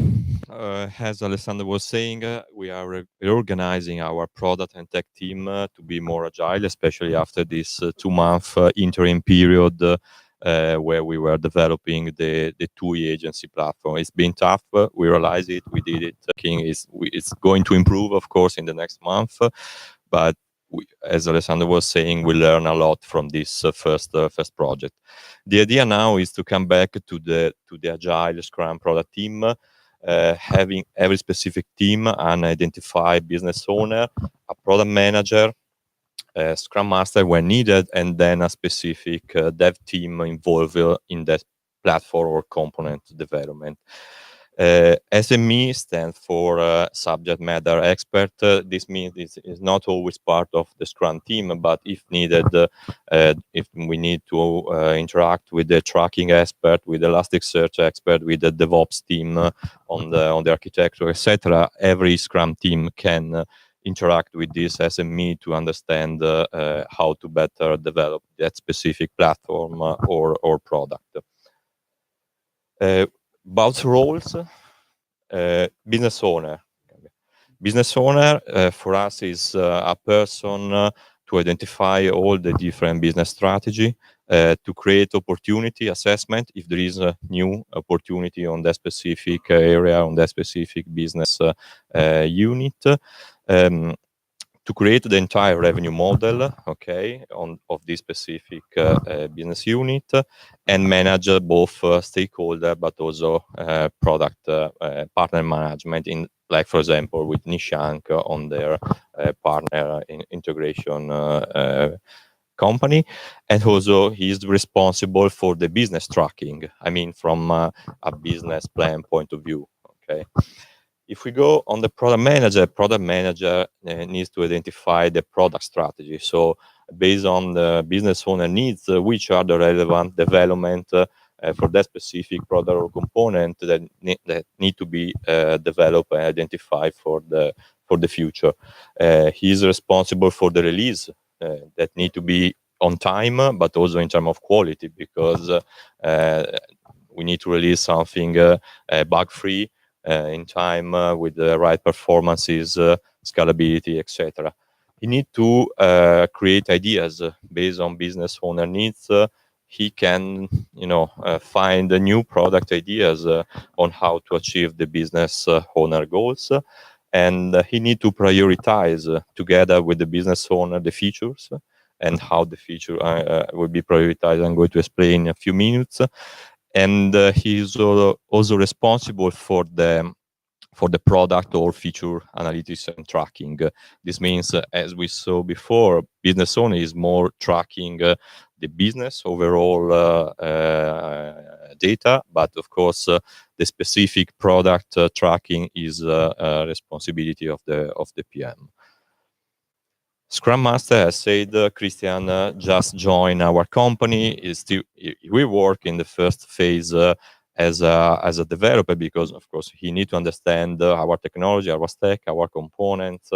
as Alessandro was saying, we are reorganizing our product and tech team to be more agile, especially after this 2-month interim period where we were developing the TUI agency platform. It's been tough. We realized it. We did it. It's going to improve, of course, in the next month. But as Alessandro was saying, we learn a lot from this first project. The idea now is to come back to the Agile Scrum product team, having every specific team an identified business owner, a product manager, a Scrum Master when needed, and then a specific dev team involved in that platform or component development. SME stands for subject matter expert. This means it is not always part of the Scrum team, but if needed, if we need to interact with the tracking expert, with the Elasticsearch expert, with the DevOps team on the architecture, etc., every Scrum team can interact with this SME to understand how to better develop that specific platform or product. About roles, business owner. Business owner for us is a person to identify all the different business strategy, to create opportunity assessment if there is a new opportunity on that specific area, on that specific business unit. To create the entire revenue model, okay, of this specific business unit, and manage both stakeholder but also product partner management in, like for example, with Nishank on their partner integration company, and also he's responsible for the business tracking. I mean, from a business plan point of view, okay. If we go on the product manager needs to identify the product strategy. So based on the business owner needs, which are the relevant development for that specific product or component that need to be developed and identified for the future. He's responsible for the release that need to be on time, but also in terms of quality, because we need to release something bug-free, in time, with the right performances, scalability, etc. You need to create ideas based on business owner needs. He can, find new product ideas on how to achieve the business owner goals, and he need to prioritize together with the business owner the features and how the feature will be prioritized. I'm going to explain in a few minutes. And he's also responsible for the product or feature analytics and tracking. This means, as we saw before, business owner is more tracking the business overall data, but of course, the specific product tracking is a responsibility of the PM. Scrum Master, as said, Christian just joined our company. We work in the first phase as a developer, because of course he needs to understand our technology, our stack, our components,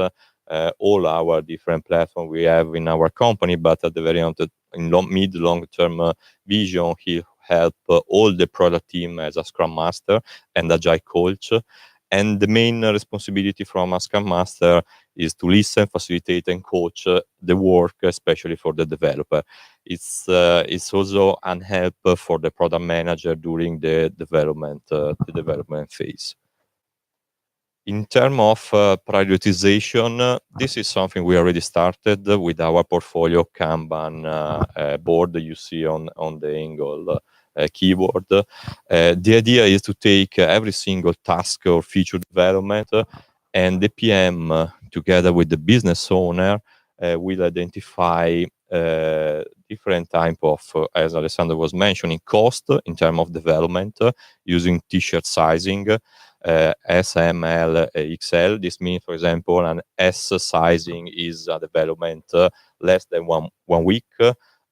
all our different platforms we have in our company. But at the very end, in mid long term vision, he help all the product team as a Scrum Master and Agile coach. And the main responsibility from a Scrum Master is to listen, facilitate, and coach the work, especially for the developer. It's also an help for the product manager during the development phase. In terms of prioritization, this is something we already started with our portfolio Kanban board you see on the angle keyboard. The idea is to take every single task or feature development, and the PM, together with the business owner, will identify different type of, as Alessandro was mentioning, cost in terms of development using t-shirt sizing, SML, XL. This means, for example, an S sizing is a development less than one week.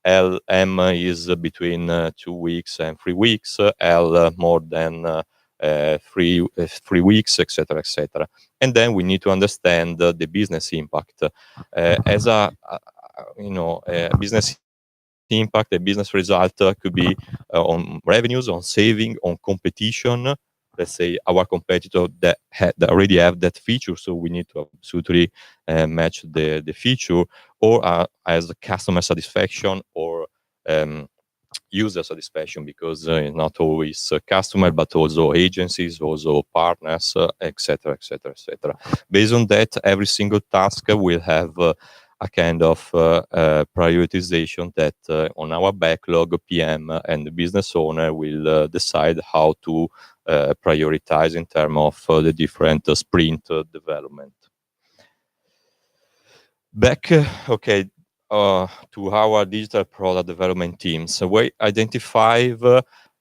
LM is between 2 weeks and 3 weeks. L more than 3 weeks, etc., etc. And then we need to understand the business impact as a business impact. A business result could be on revenues, on saving, on competition. Let's say our competitor that already have that feature, so we need to absolutely match the feature, or as customer satisfaction or user satisfaction, because not always customer, but also agencies, also partners, etc., etc., etc. Based on that, every single task will have a kind of prioritization that on our backlog, PM and the business owner will decide how to prioritize in terms of the different sprint development. Back, to our digital product development teams. So we identify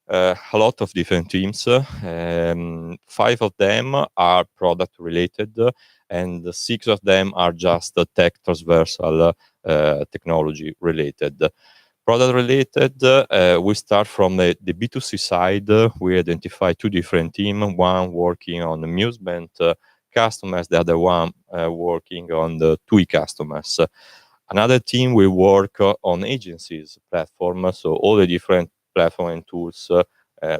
a lot of different teams. 5 of them are product related, and 6 of them are just tech transversal technology related. Product related, we start from the B2C side. We identify 2 different teams, one working on amusement customers, the other one working on the TUI customers. Another team will work on agencies platform, so all the different platform and tools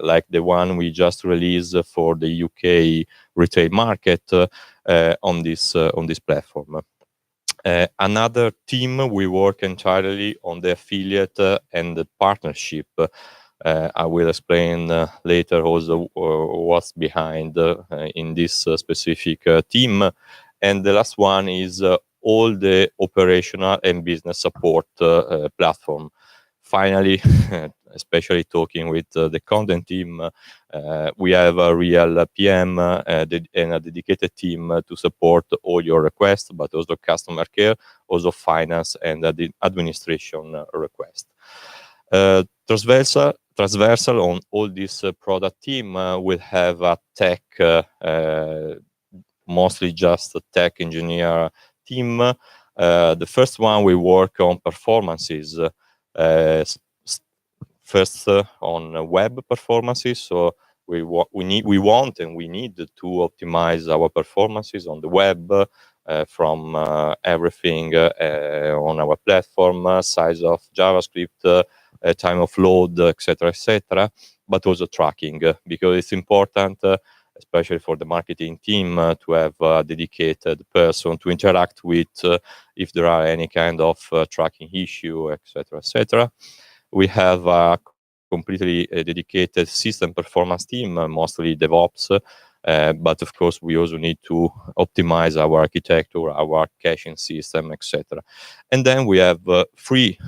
like the one we just released for the UK retail market on this platform. Another team will work entirely on the affiliate and the partnership. I will explain later also what's behind in this specific team. And the last one is all the operational and business support platform. Finally, especially talking with the content team, we have a real PM and a dedicated team to support all your requests, but also customer care, also finance and the administration request. Transversal on all this product team will have a tech, mostly just a tech engineer team. The first one we work on performances. First on web performances, so we want and we need to optimize our performances on the web from everything on our platform, size of JavaScript, time of load, etc., but also tracking, because it's important, especially for the marketing team, to have a dedicated person to interact with if there are any kind of tracking issue, etc. We have a completely dedicated system performance team, mostly DevOps, but of course we also need to optimize our architecture, our caching system, etc. And then we have 3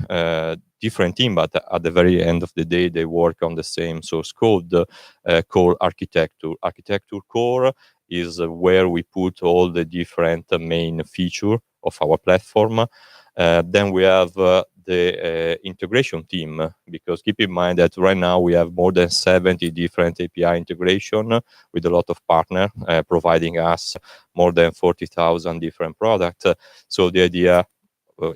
different teams, but at the very end of the day, they work on the same source code called architecture. Architecture core is where we put all the different main features of our platform. Then we have the integration team, because keep in mind that right now we have more than 70 different API integration with a lot of partners providing us more than 40,000 different products. So the idea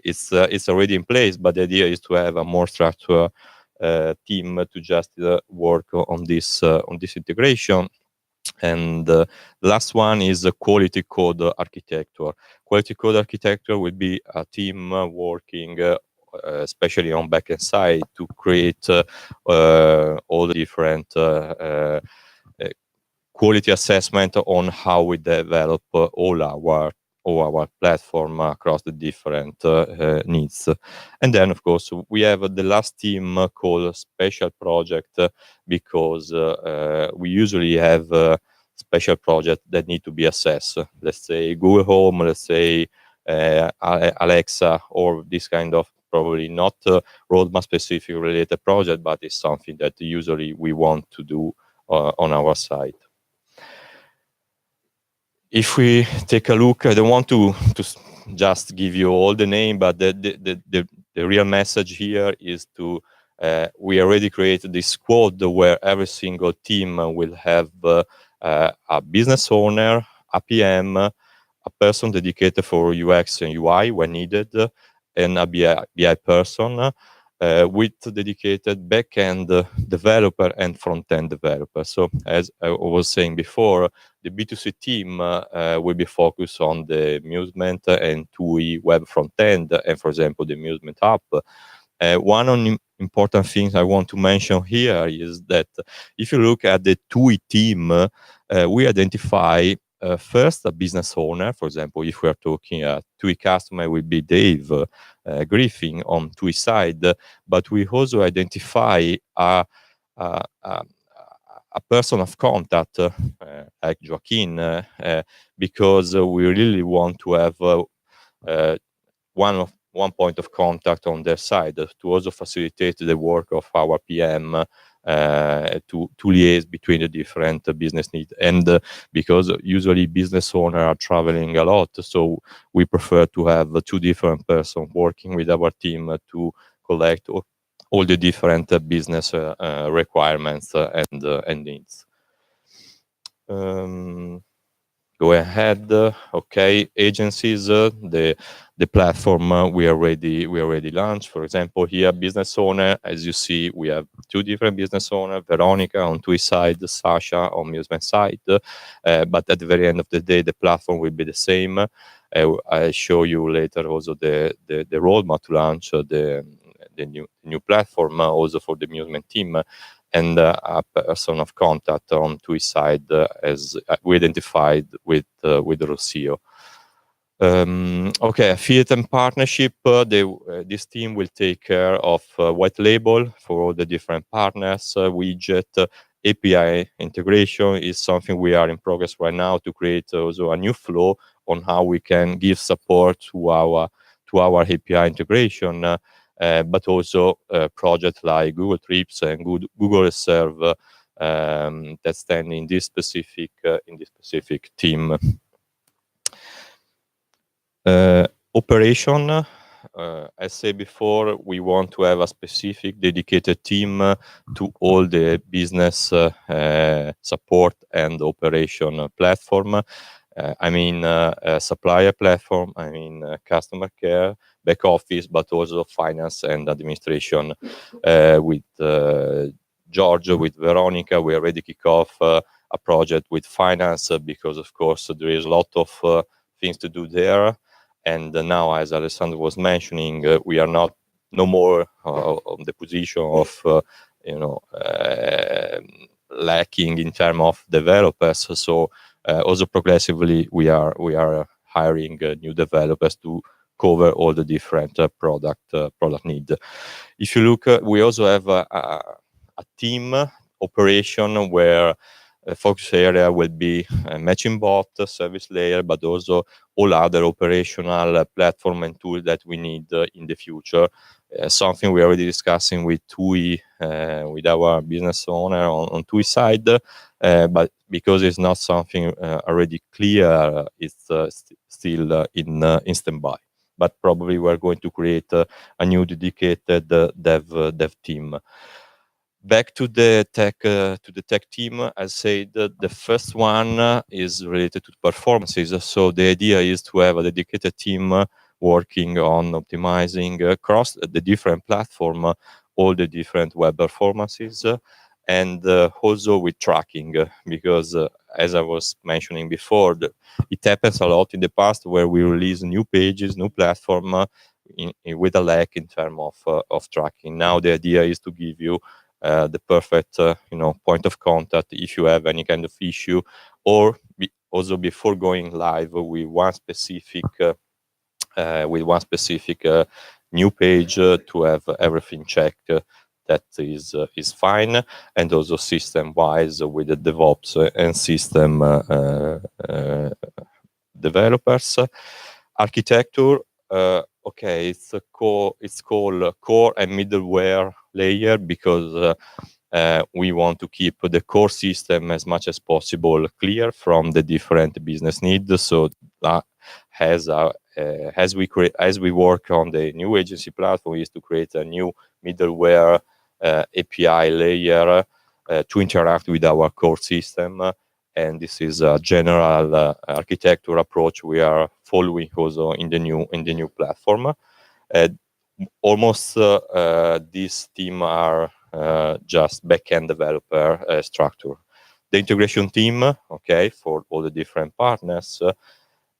it's already in place, but the idea is to have a more structured team to just work on this integration. And the last one is the quality code architecture. Quality code architecture will be a team working especially on backend side to create all the different quality assessment on how we develop all our platform across the different needs. And then, of course, we have the last team called special project, because we usually have special projects that need to be assessed. Let's say Google Home, let's say Alexa, or this kind of probably not roadmap specific related project, but it's something that usually we want to do on our side. If we take a look, I don't want to just give you all the name, but the real message here is to we already created this squad where every single team will have a business owner, a PM, a person dedicated for UX and UI when needed, and a BI person with dedicated back-end developer and front-end developer. So as I was saying before, the B2C team will be focused on the amusement and TUI web front-end, and for example, the amusement app. One important thing I want to mention here is that if you look at the TUI team, we identify first a business owner. For example, if we are talking a TUI customer, will be Dave Griffin on TUI side, but we also identify a person of contact like Joaquin, because we really want to have one point of contact on their side to also facilitate the work of our PM to liaise between the different business needs. And because usually business owners are traveling a lot, so we prefer to have 2 different persons working with our team to collect all the different business requirements and needs. Go ahead. Okay, agencies. The platform we already launched. For example, here business owner. As you see, we have two different business owners: Veronica on TUI side, Sasha on Musement side. But at the very end of the day, the platform will be the same. I show you later also the roadmap to launch the new platform also for the Musement team. And a person of contact on TUI side as we identified with Rossio. Okay, affiliate and partnership. This team will take care of white label for all the different partners. Widget API integration is something we are in progress right now to create also a new flow on how we can give support to our API integration. But also projects like Google Trips and Google Reserve that stand in this specific team. Operation. As said before, we want to have a specific dedicated team to all the business support and operation platform. I mean supplier platform, I mean customer care, back office, but also finance and administration. With Giorgio, with Veronica, we already kick off a project with finance because, of course, there is a lot of things to do there. And now, as Alessandro was mentioning, we are no more on the position of lacking in terms of developers. So also progressively we are hiring new developers to cover all the different product needs. If you look, we also have a team operation where focus area will be matching bot, service layer, but also all other operational platform and tool that we need in the future. Something we're already discussing with TUI, with our business owner on TUI side, but because it's not something already clear, it's still in standby. But probably we're going to create a new dedicated dev team. Back to the tech team, I said the first one is related to performances. So the idea is to have a dedicated team working on optimizing across the different platform, all the different web performances, and also with tracking, because as I was mentioning before, it happens a lot in the past where we release new pages, new platform with a lag in terms of tracking. Now the idea is to give you the perfect point of contact if you have any kind of issue, or also before going live with one specific new page to have everything checked that is fine, and also system wise with the DevOps and system developers. Architecture. Okay, it's called core and middleware layer because we want to keep the core system as much as possible clear from the different business needs. So as we work on the new agency platform, is to create a new middleware API layer to interact with our core system. And this is a general architecture approach we are following also in the new platform. Almost this team are just backend developer structure. The integration team, okay, for all the different partners.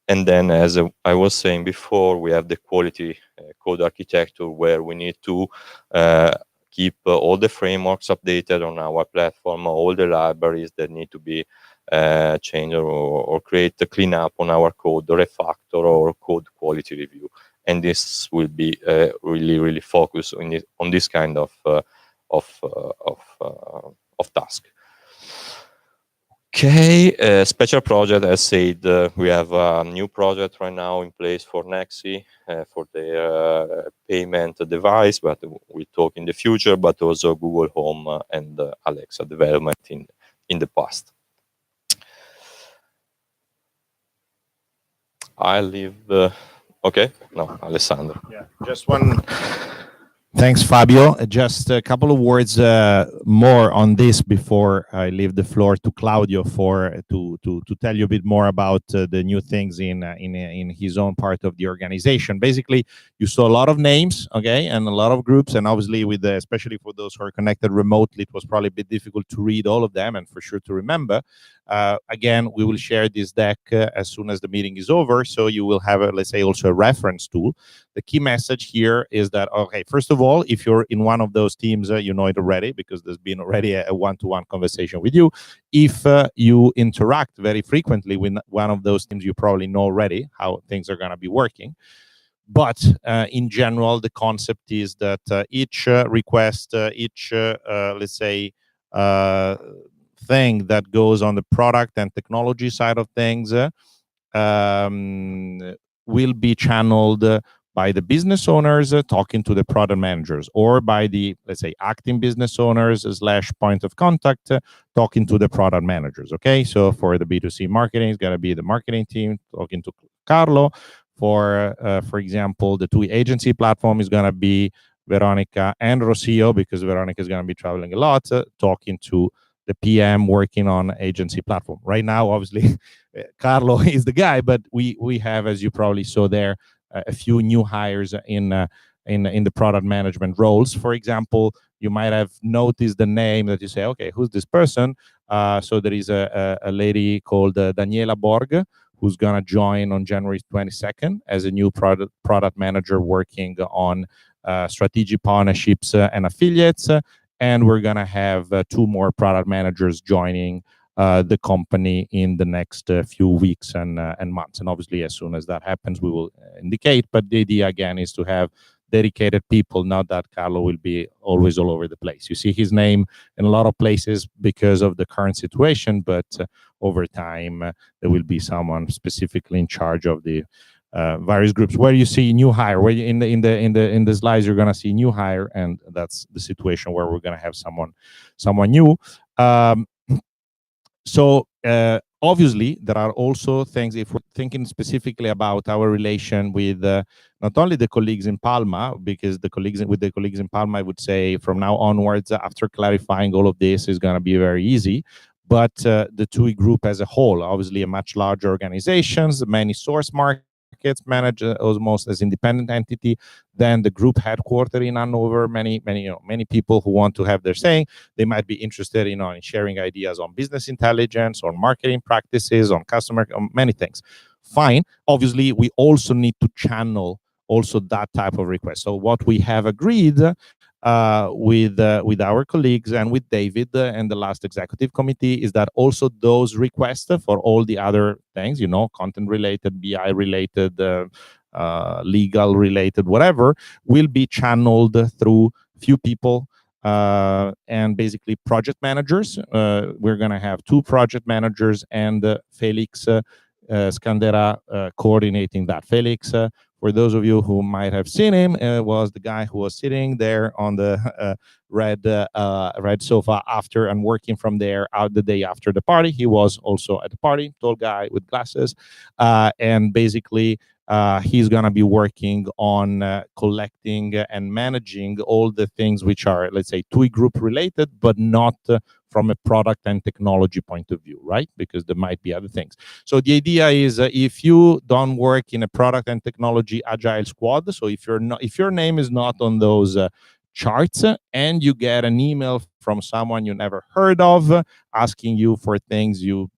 And then, as I was saying before, we have the quality code architecture where we need to keep all the frameworks updated on our platform, all the libraries that need to be changed or create a cleanup on our code, refactor or code quality review. And this will be really focused on this kind of task. Okay, special project. As said, we have a new project right now in place for Nexi for their payment device, but we talk in the future. But also Google Home and Alexa development in the past. I leave. Okay, no, Alessandro. Yeah, just one Thanks, Fabio. Just a couple of words more on this before I leave the floor to Claudio to tell you a bit more about the new things in his own part of the organization. Basically, you saw a lot of names, okay, and a lot of groups, and obviously with especially for those who are connected remotely, it was probably a bit difficult to read all of them and for sure to remember. Again, we will share this deck as soon as the meeting is over, so you will have, let's say, also a reference tool. The key message here is that, okay, first of all, if you're in one of those teams, you know it already because there's been already a one-to-one conversation with you. If you interact very frequently with one of those teams, you probably know already how things are going to be working. But in general, the concept is that each request, each, let's say, thing that goes on the product and technology side of things will be channeled by the business owners talking to the product managers, or by the, let's say, acting business owners / point of contact talking to the product managers. Okay, so for the B2C marketing, it's going to be the marketing team talking to Carlo. For example, the TUI agency platform is going to be Veronica and Rocio, because Veronica is going to be traveling a lot, talking to the PM working on agency platform. Right now, obviously, Carlo is the guy, but we have, as you probably saw there, a few new hires in the product management roles. For example, you might have noticed the name that you say, okay, who's this person? So there is a lady called Daniela Borg, who's going to join on January 22nd as a new product manager working on strategic partnerships and affiliates. And we're going to have 2 more product managers joining the company in the next few weeks and months. And obviously, as soon as that happens, we will indicate. But the idea, again, is to have dedicated people, not that Carlo will be always all over the place. You see his name in a lot of places because of the current situation, but over time, there will be someone specifically in charge of the various groups. Where you see new hire, where in the slides you're going to see new hire, and that's the situation where we're going to have someone new. So obviously, there are also things, if we're thinking specifically about our relation with not only the colleagues in Palma, because the colleagues in Palma, I would say from now onwards, after clarifying all of this, is going to be very easy. But the TUI group as a whole, obviously a much larger organizations, many source markets managed almost as independent entity, then the group headquartered in Hanover, many people who want to have their say. They might be interested in sharing ideas on business intelligence, on marketing practices, on customer, on many things. Fine. Obviously, we also need to channel also that type of request. So what we have agreed with our colleagues and with David and the last executive committee is that also those requests for all the other things, content related, BI related, legal related, whatever, will be channeled through few people and basically project managers. We're going to have 2 project managers and Felix Scandera coordinating that. Felix, for those of you who might have seen him, was the guy who was sitting there on the red sofa after and working from there out the day after the party. He was also at the party, tall guy with glasses, and basically he's going to be working on collecting and managing all the things which are, let's say, TUI group related, but not from a product and technology point of view, right? Because there might be other things. So the idea is if you don't work in a product and technology agile squad, so if your name is not on those charts and you get an email from someone you never heard of asking you for things you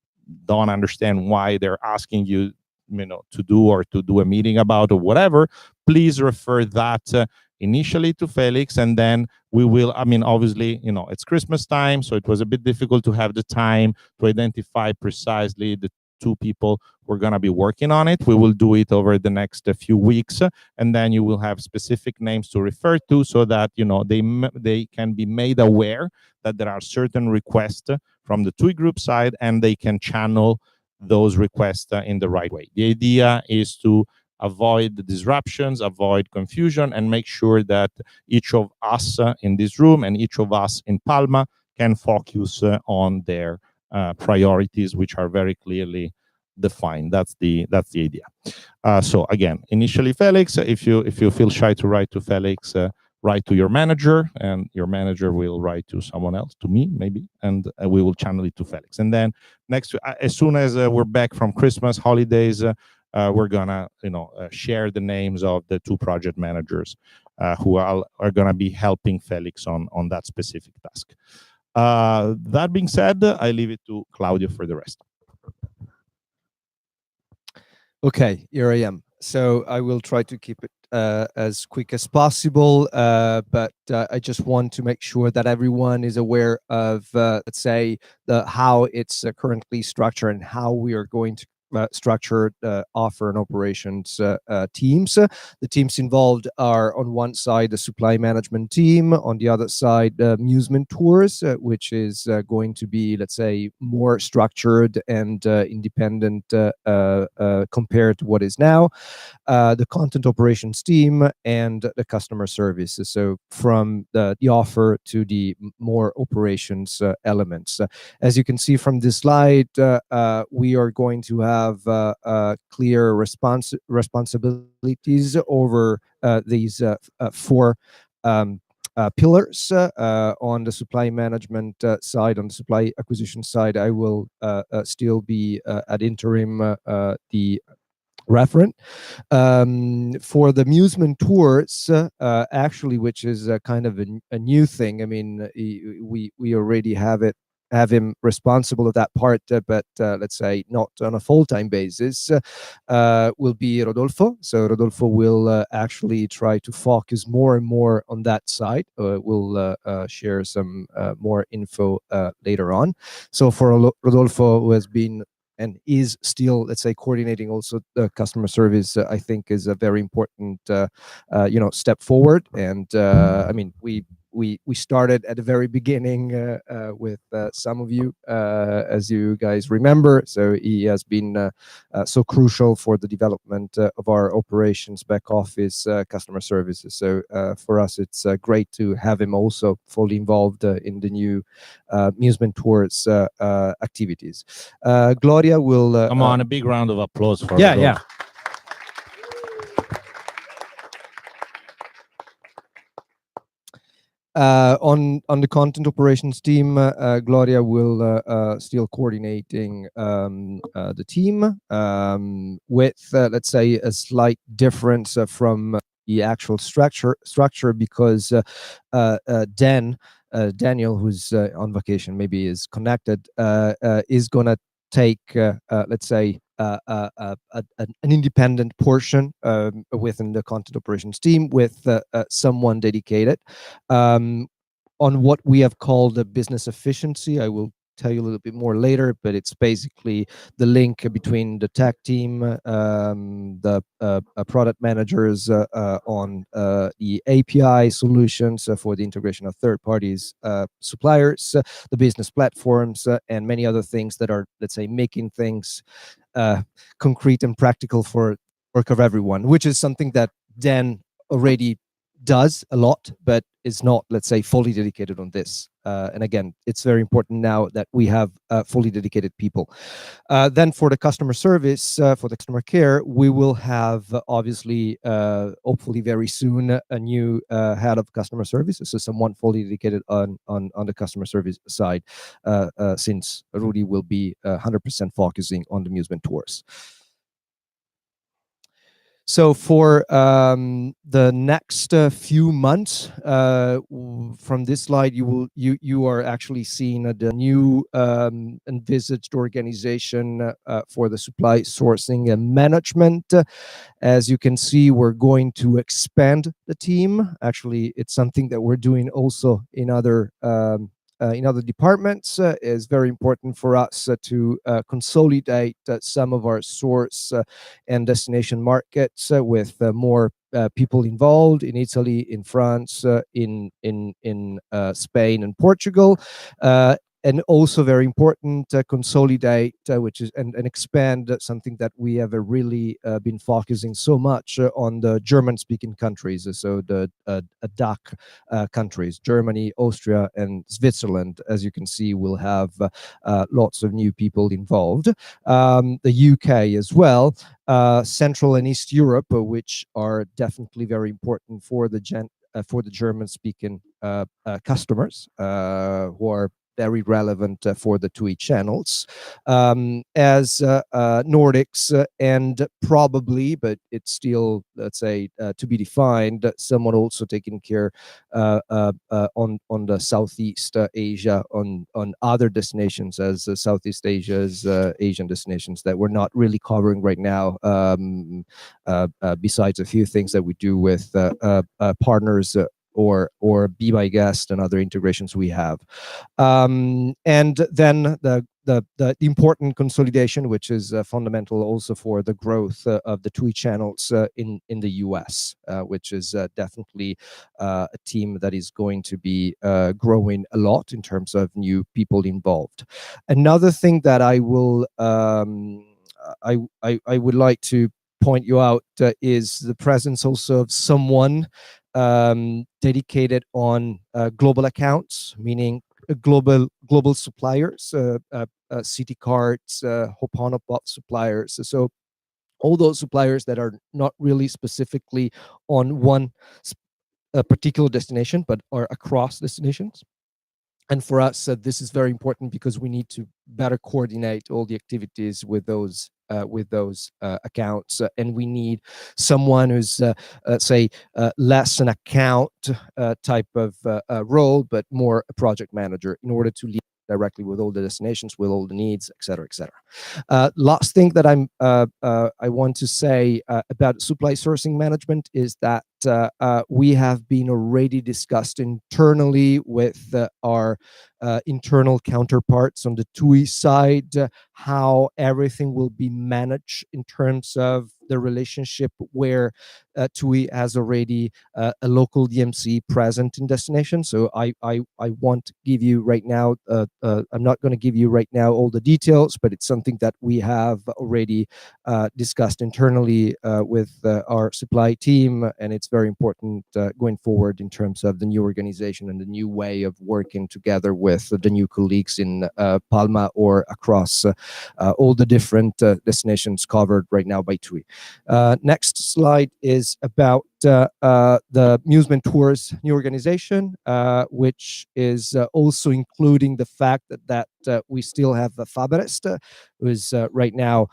don't understand why they're asking you to do or to do a meeting about or whatever, please refer that initially to Felix, and then we will, obviously, it's Christmas time, so it was a bit difficult to have the time to identify precisely the 2 people who are going to be working on it. We will do it over the next few weeks, and then you will have specific names to refer to so that, they can be made aware that there are certain requests from the TUI group side, and they can channel those requests in the right way. The idea is to avoid the disruptions, avoid confusion, and make sure that each of us in this room and each of us in Palma can focus on their priorities, which are very clearly defined. That's the idea. So again, initially Felix, if you feel shy to write to Felix, write to your manager, and your manager will write to someone else, to me maybe, and we will channel it to Felix. And then as soon as we're back from Christmas holidays, we're gonna share the names of the 2 project managers who are gonna be helping Felix on that specific task. That being said, I leave it to Claudio for the rest. Okay, here I am. So I will try to keep it as quick as possible, but I just want to make sure that everyone is aware of, let's say, how it's currently structured and how we are going to structure offer and operations teams. The teams involved are, on one side, the supply management team, on the other side, amusement tours, which is going to be, let's say, more structured and independent compared to what is now. The content operations team and the customer service. So from the offer to the more operations elements. As you can see from this slide, we are going to have clear responsibilities over these 4 pillars. On the supply management side, on the supply acquisition side, I will still be at interim the referent. For the amusement tours, actually, which is kind of a new thing. I mean, we already have him responsible of that part, but let's say not on a full-time basis, will be Rodolfo. So Rodolfo will actually try to focus more and more on that side. We'll share some more info later on. So for Rodolfo, who has been and is still, let's say, coordinating also the customer service, I think is a very important, step forward. And I mean, we started at the very beginning with some of you, as you guys remember. So he has been so crucial for the development of our operations, back office, customer services. So for us, it's great to have him also fully involved in the new amusement tours activities. Gloria will... Come on, a big round of applause for Yeah, Rodolfo. yeah. On the content operations team, Gloria will still coordinating the team with, let's say, a slight difference from the actual structure because Daniel, who's on vacation, maybe is connected, is gonna take, let's say, an independent portion within the content operations team with someone dedicated on what we have called the business efficiency. I will tell you a little bit more later, but it's basically the link between the tech team, the product managers on the API solutions for the integration of third parties, suppliers, the business platforms, and many other things that are, let's say, making things concrete and practical for work of everyone, which is something that Dan already does a lot, but is not, let's say, fully dedicated on this. And again, it's very important now that we have fully dedicated people. Then for the customer service, for the customer care, we will have obviously, hopefully very soon, a new head of customer service. So someone fully dedicated on the customer service side, since Rudy will be 100% focusing on the amusement tours. So for the next few months, from this slide, you are actually seeing the new envisaged organization for the supply sourcing and management. As you can see, we're going to expand the team. Actually, it's something that we're doing also in other departments. Is very important for us to consolidate some of our source and destination markets with more people involved in Italy, in France, in Spain and Portugal. And also very important, consolidate, which is and expand something that we have really been focusing so much on the German-speaking countries. So the DAC countries, Germany, Austria, and Switzerland. As you can see, will have lots of new people involved. The UK as well. Central and East Europe, which are definitely very important for the for the German-speaking customers who are very relevant for the TUI channels, as Nordics and probably, but it's still, let's say, to be defined, someone also taking care on the Southeast Asia, on other destinations as Southeast Asia's Asian destinations that we're not really covering right now, besides a few things that we do with partners or Be My Guest and other integrations we have. And then the important consolidation, which is fundamental also for the growth of the TUI channels in the US, which is definitely a team that is going to be growing a lot in terms of new people involved. Another thing that I will I would like to point you out is the presence also of someone dedicated on global accounts, meaning global suppliers, city cards, Hoponopof suppliers. So all those suppliers that are not really specifically on one particular destination, but are across destinations. And for us, this is very important because we need to better coordinate all the activities with those accounts, and we need someone who's, say, less an account type of role, but more a project manager in order to lead directly with all the destinations, with all the needs, et cetera, et cetera. Last thing that I want to say about supply sourcing management is that we have been already discussed internally with our internal counterparts on the TUI side, how everything will be managed in terms of the relationship where TUI has already a local DMC present in destination. So I won't give you right now, I'm not going to give you right now all the details, but it's something that we have already discussed internally with our supply team, and it's very important going forward in terms of the new organization and the new way of working together with the new colleagues in Palma or across all the different destinations covered right now by TUI. Next slide is about the Musement Tours new organization, which is also including the fact that we still have Faberest, who is right now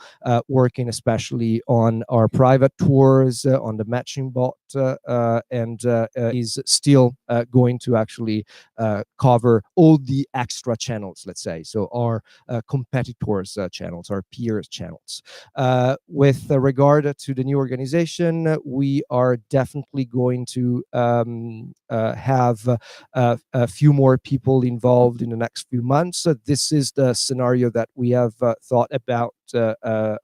working especially on our private tours, on the matching bot, and is still going to actually cover all the extra channels, let's say, so our competitors' channels, our peers' channels. With regard to the new organization, we are definitely going to have a few more people involved in the next few months. This is the scenario that we have thought about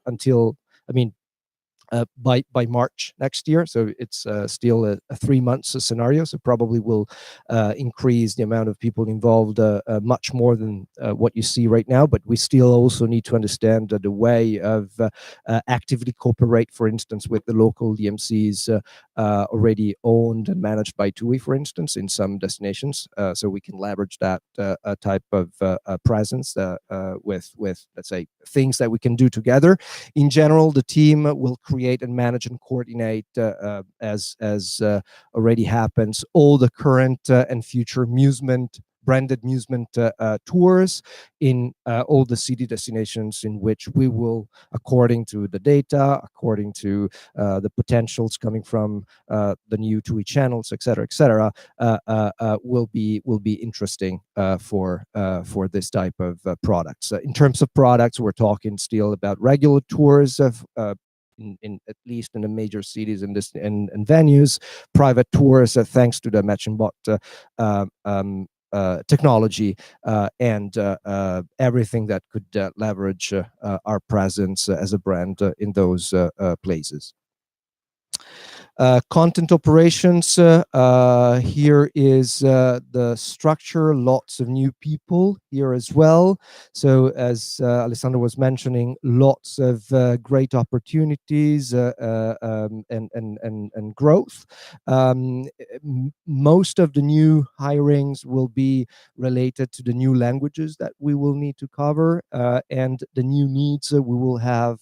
until, I mean, by March next year. So it's still a 3 months scenario. So probably will increase the amount of people involved much more than what you see right now. But we still also need to understand the way of actively cooperate, for instance, with the local DMCs already owned and managed by TUI, for instance, in some destinations. So we can leverage that type of presence with, let's say, things that we can do together. In general, the team will create and manage and coordinate, as already happens, all the current and future branded Musement tours in all the city destinations in which we will, according to the data, according to the potentials coming from the new TUI channels, et cetera, will be interesting for this type of products. In terms of products, we're talking still about regular tours of in at least in the major cities and venues, private tours thanks to the matching bot technology, and everything that could leverage our presence as a brand in those places. Content operations, here is the structure, lots of new people here as well. So as Alessandro was mentioning, lots of great opportunities and growth. Most of the new hirings will be related to the new languages that we will need to cover, and the new needs we will have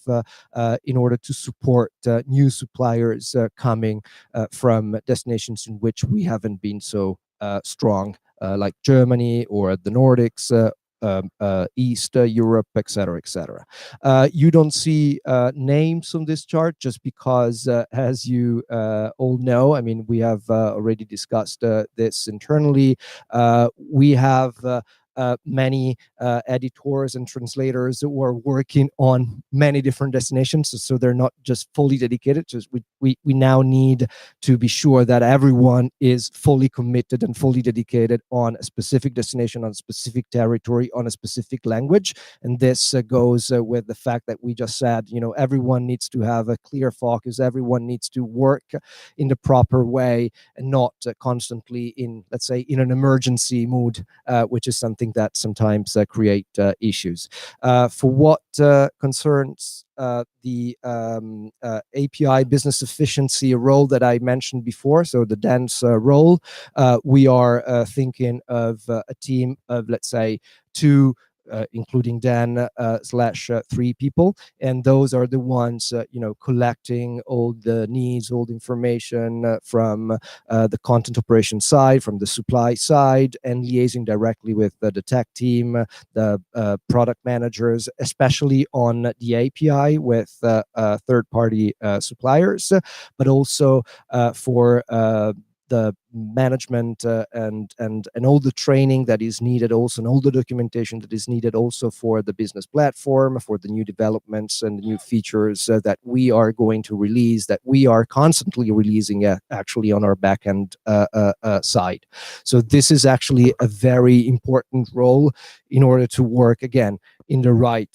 in order to support new suppliers coming coming from destinations in which we haven't been so strong, like Germany or the Nordics, East Europe, etc., etc. You don't see names on this chart just because, as you all know, I mean, we have already discussed this internally. We have many editors and translators who are working on many different destinations, so they're not just fully dedicated. Just we now need to be sure that everyone is fully committed and fully dedicated on a specific destination, on a specific territory, on a specific language. And this goes with the fact that we just said, you know, everyone needs to have a clear focus. Everyone needs to work in the proper way and not constantly in, let's say, in an emergency mood, which is something that sometimes create issues. For what concerns the API business efficiency role that I mentioned before, so the dense role, we are thinking of a team of, let's say, 2 including Dan / 3 people, and those are the ones you know, collecting all the needs, all the information from the content operation side, from the supply side, and liaising directly with the tech team, the product managers, especially on the API with third-party suppliers, but also for the management and all the training that is needed also, and all the documentation that is needed also for the business platform, for the new developments and the new features that we are going to release, that we are constantly releasing actually on our backend side. So this is actually a very important role in order to work, again, in the right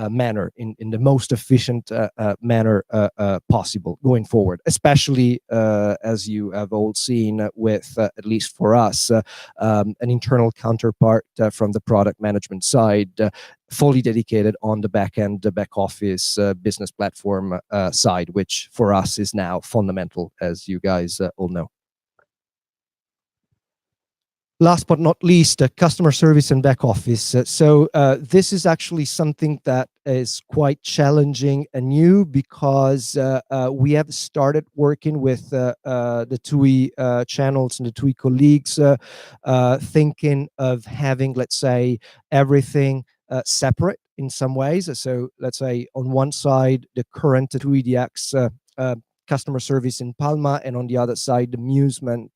manner, in the most efficient manner possible going forward, especially as you have all seen with, at least for us, an internal counterpart from the product management side, fully dedicated on the back end, the back office business platform side, which for us is now fundamental, as you guys all know. Last but not least, customer service and back office. So this is actually something that is quite challenging and new, because we have started working with the TUI channels and the TUI colleagues, thinking of having, let's say, everything separate in some ways. So let's say on one side, the current TUI DX customer service in Palma, and on the other side, the Musement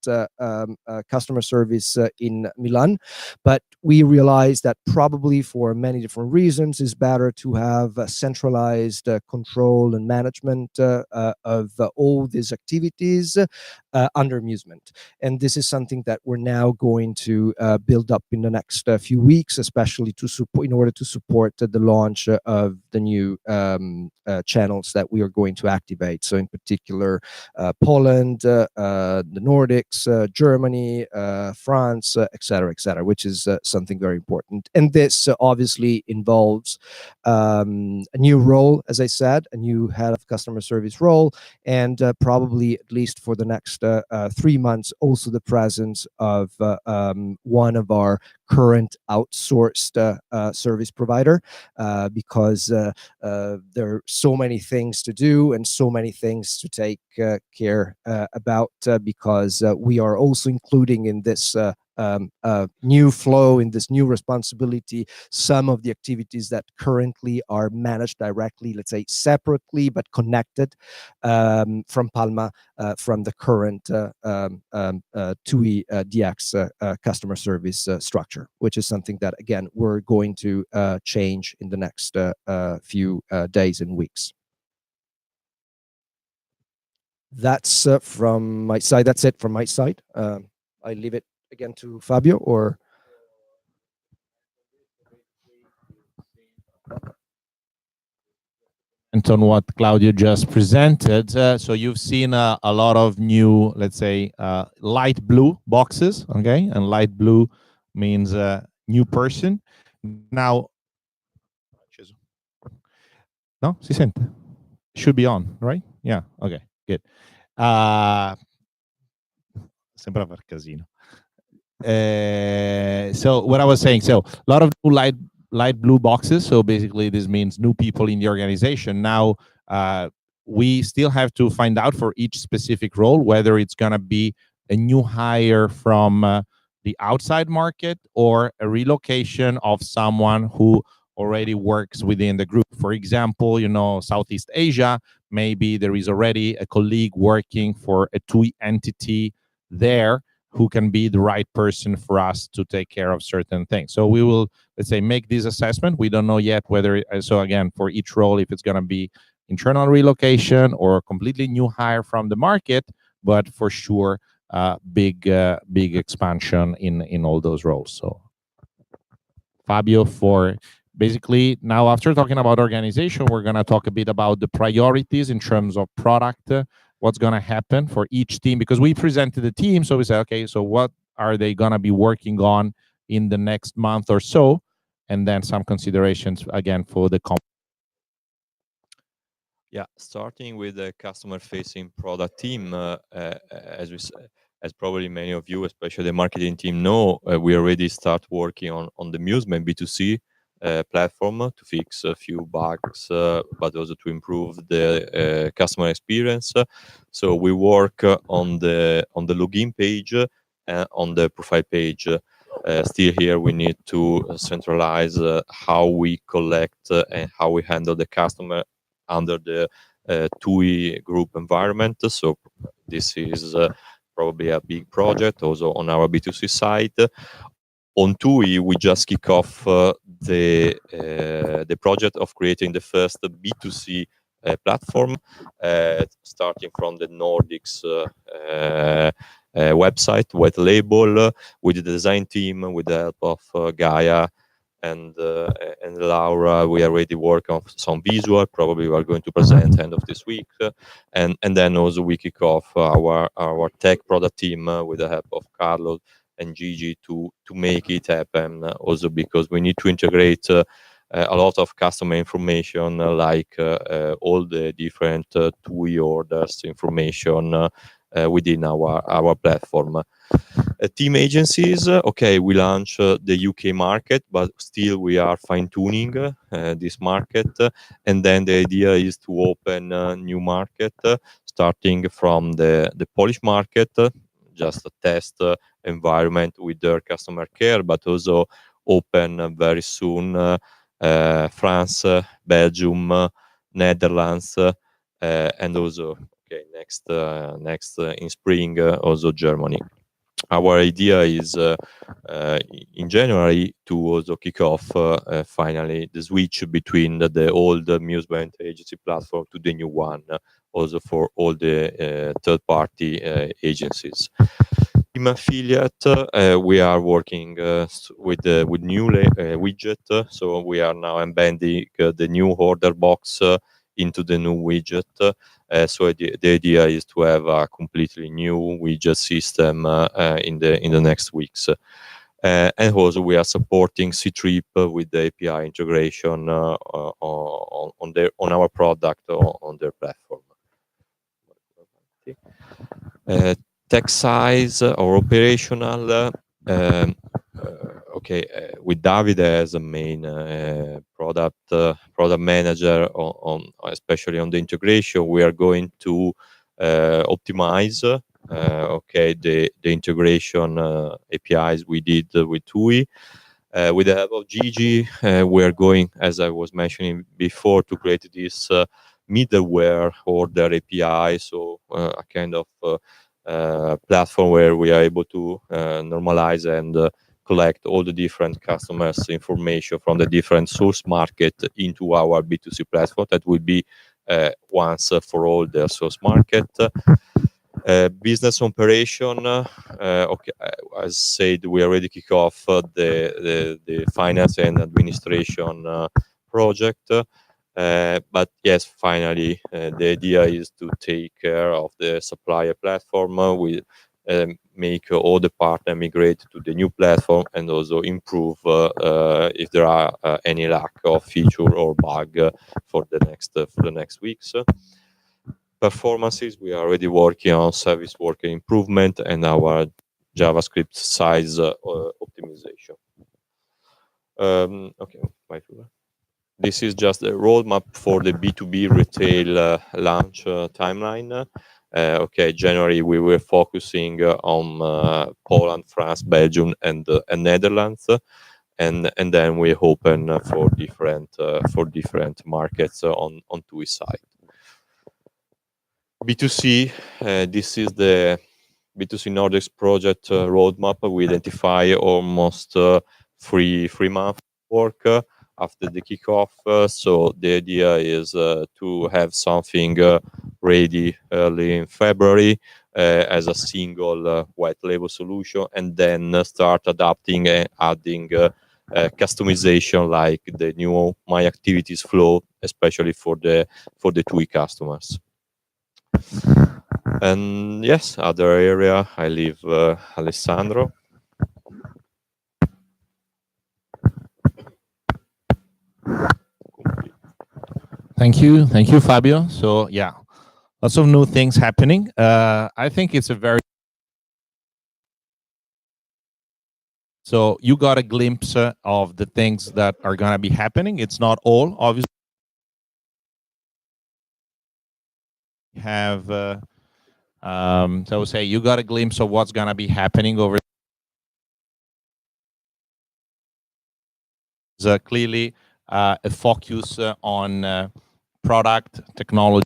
customer service in Milan. But we realized that probably for many different reasons, it's better to have centralized control and management of all these activities under Musement. And this is something that we're now going to build up in the next few weeks, especially to support, in order to support the launch of the new channels that we are going to activate. So in particular, Poland, the Nordics, Germany, France, etc., which is something very important. And this obviously involves a new role, as I said, a new head of customer service role, and probably, at least for the next 3 months, also the presence of one of our current outsourced service provider, because there are so many things to do and so many things to take care about, because we are also including in this new flow, in this new responsibility, some of the activities that currently are managed directly, let's say separately, but connected from Palma, from the current TUI DX customer service structure, which is something that, again, we're going to change in the next few days and weeks. That's from my side. That's it from my side. I leave it again to Fabio, or and on what Claudio just presented. So you've seen a lot of new, let's say, light blue boxes, okay? And light blue means new person. Now, no, si sente? Should be on, right? Yeah, okay, good. Sembra far casino. So what I was saying, so a lot of new light blue boxes. So basically this means new people in the organization. Now we still have to find out for each specific role whether it's going to be a new hire from the outside market or a relocation of someone who already works within the group. For example, Southeast Asia, maybe there is already a colleague working for a TUI entity there who can be the right person for us to take care of certain things. So we will, let's say, make this assessment. We don't know yet whether, so again, for each role, if it's going to be internal relocation or a completely new hire from the market, but for sure, big expansion in all those roles. So Fabio, for basically now, after talking about organization, we're going to talk a bit about the priorities in terms of product, what's going to happen for each team, because we presented the team. So we said, okay, so what are they going to be working on in the next month or so? And then some considerations again for the company. Yeah, starting with the customer-facing product team, as probably many of you, especially the marketing team, know, we already start working on the Musement B2C platform to fix a few bugs, but also to improve the customer experience. So we work on the login page and on the profile page. Still here, we need to centralize how we collect and how we handle the customer under the TUI group environment. So this is probably a big project also on our B2C side. On TUI, we just kick off the project of creating the first B2C platform, starting from the Nordics website, white label, with the design team, with the help of Gaia and Laura. We already work on some visual. Probably we are going to present end of this week, and then also we kick off our tech product team with the help of Carlos and Gigi to make it happen. Also because we need to integrate a lot of customer information, like all the different TUI orders information within our platform. Team agencies, okay, we launch the UK market, but still we are fine-tuning this market. And then the idea is to open a new market, starting from the Polish market, just a test environment with their customer care, but also open very soon France, Belgium, Netherlands, and also next in spring also Germany. Our idea is in January to also kick off finally the switch between the old Musement agency platform to the new one, also for all the third-party agencies. Team affiliate, we are working with new widget, so we are now embedding the new order box into the new widget. So the idea is to have a completely new widget system in the next weeks. And also we are supporting Ctrip with the API integration on our product on their platform. Tech size or operational. Okay, with Davide as a main product manager on especially on the integration, we are going to optimize the integration APIs we did with TUI. With the help of Gigi, we are going, as I was mentioning before, to create this middleware order API, so a kind of platform where we are able to normalize and collect all the different customers' information from the different source market into our B2C platform that will be once for all the source market. Business operation, okay, as said, we already kick off the finance and administration project. But yes, finally, the idea is to take care of the supplier platform. We make all the partner migrate to the new platform and also improve if there are any lack of feature or bug for the next weeks. Performances, we are already working on service worker improvement and our JavaScript size optimization. Okay, my this is just a roadmap for the B2B retail launch timeline. Okay, January we were focusing on Poland, France, Belgium, and Netherlands, and then we open for different markets on TUI side. B2C, this is the B2C Nordics project roadmap. We identify almost 3 months work after the kickoff. So the idea is to have something ready early in February as a single white label solution, and then start adapting and adding customization like the new My Activities flow, especially for the TUI customers. And yes, other area I leave Alessandro. Thank you, Fabio. So yeah, lots of new things happening. I think it's a very so you got a glimpse of the things that are gonna be happening. It's not all, obviously. Have so I would say you got a glimpse of what's gonna be happening over. Clearly a focus on product technology.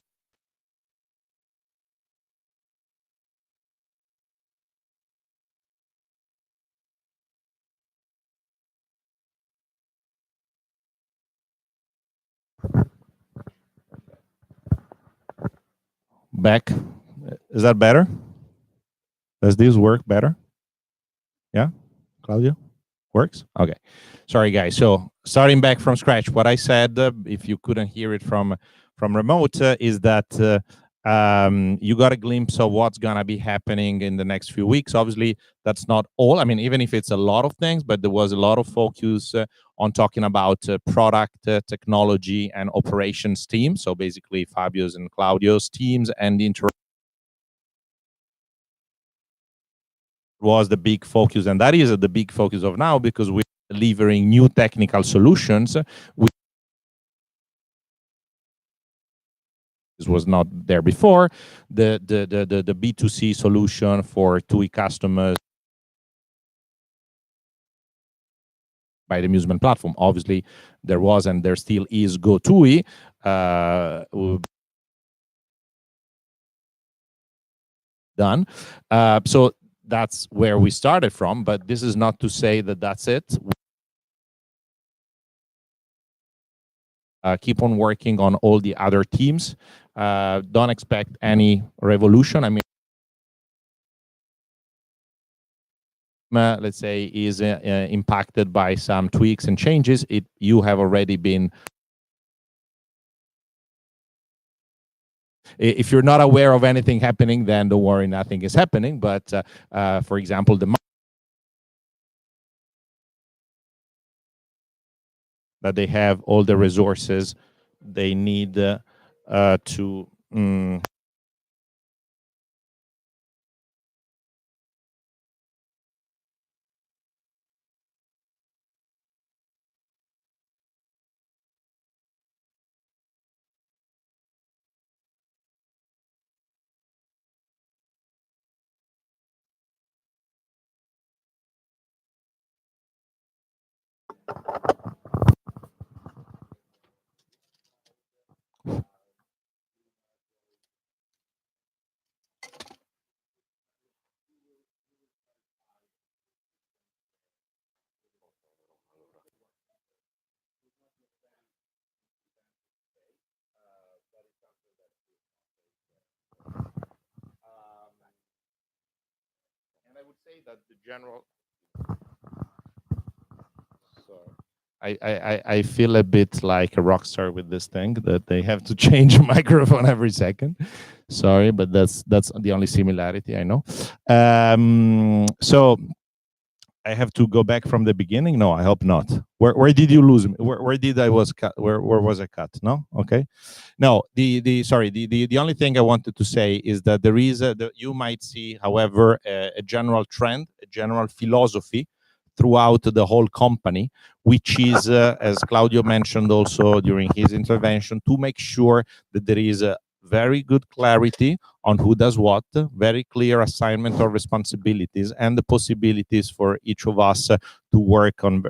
Back, is that better? Does this work better? Yeah, Claudio, works. Okay, sorry guys. So starting back from scratch, what I said, if you couldn't hear it from remote, is that you got a glimpse of what's gonna be happening in the next few weeks. Obviously, that's not all. I mean, even if it's a lot of things, but there was a lot of focus on talking about product, technology, and operations teams. So basically, Fabio's and Claudio's teams, and the was the big focus, and that is the big focus of now, because we're delivering new technical solutions. This was not there before. The B2C solution for TUI customers by the amusement platform. Obviously, there was and there still is GoTUI. Done. So that's where we started from, but this is not to say that that's it. Keep on working on all the other teams. Don't expect any revolution. I mean, let's say, is impacted by some tweaks and changes. You have already been. If you're not aware of anything happening, then don't worry, nothing is happening. But for example, that they have all the resources they need to. And I would say that the general. I feel a bit like a rock star with this thing, that they have to change microphone every second. Sorry, but that's the only similarity I know. So I have to go back from the beginning. No, I hope not. Where did you lose me? Where did I was cut? Where was I cut? No, okay. No, the only thing I wanted to say is that there is you might see, however, a general trend, a general philosophy throughout the whole company, which is, as Claudio mentioned also during his intervention, to make sure that there is a very good clarity on who does what, very clear assignment of responsibilities, and the possibilities for each of us to work on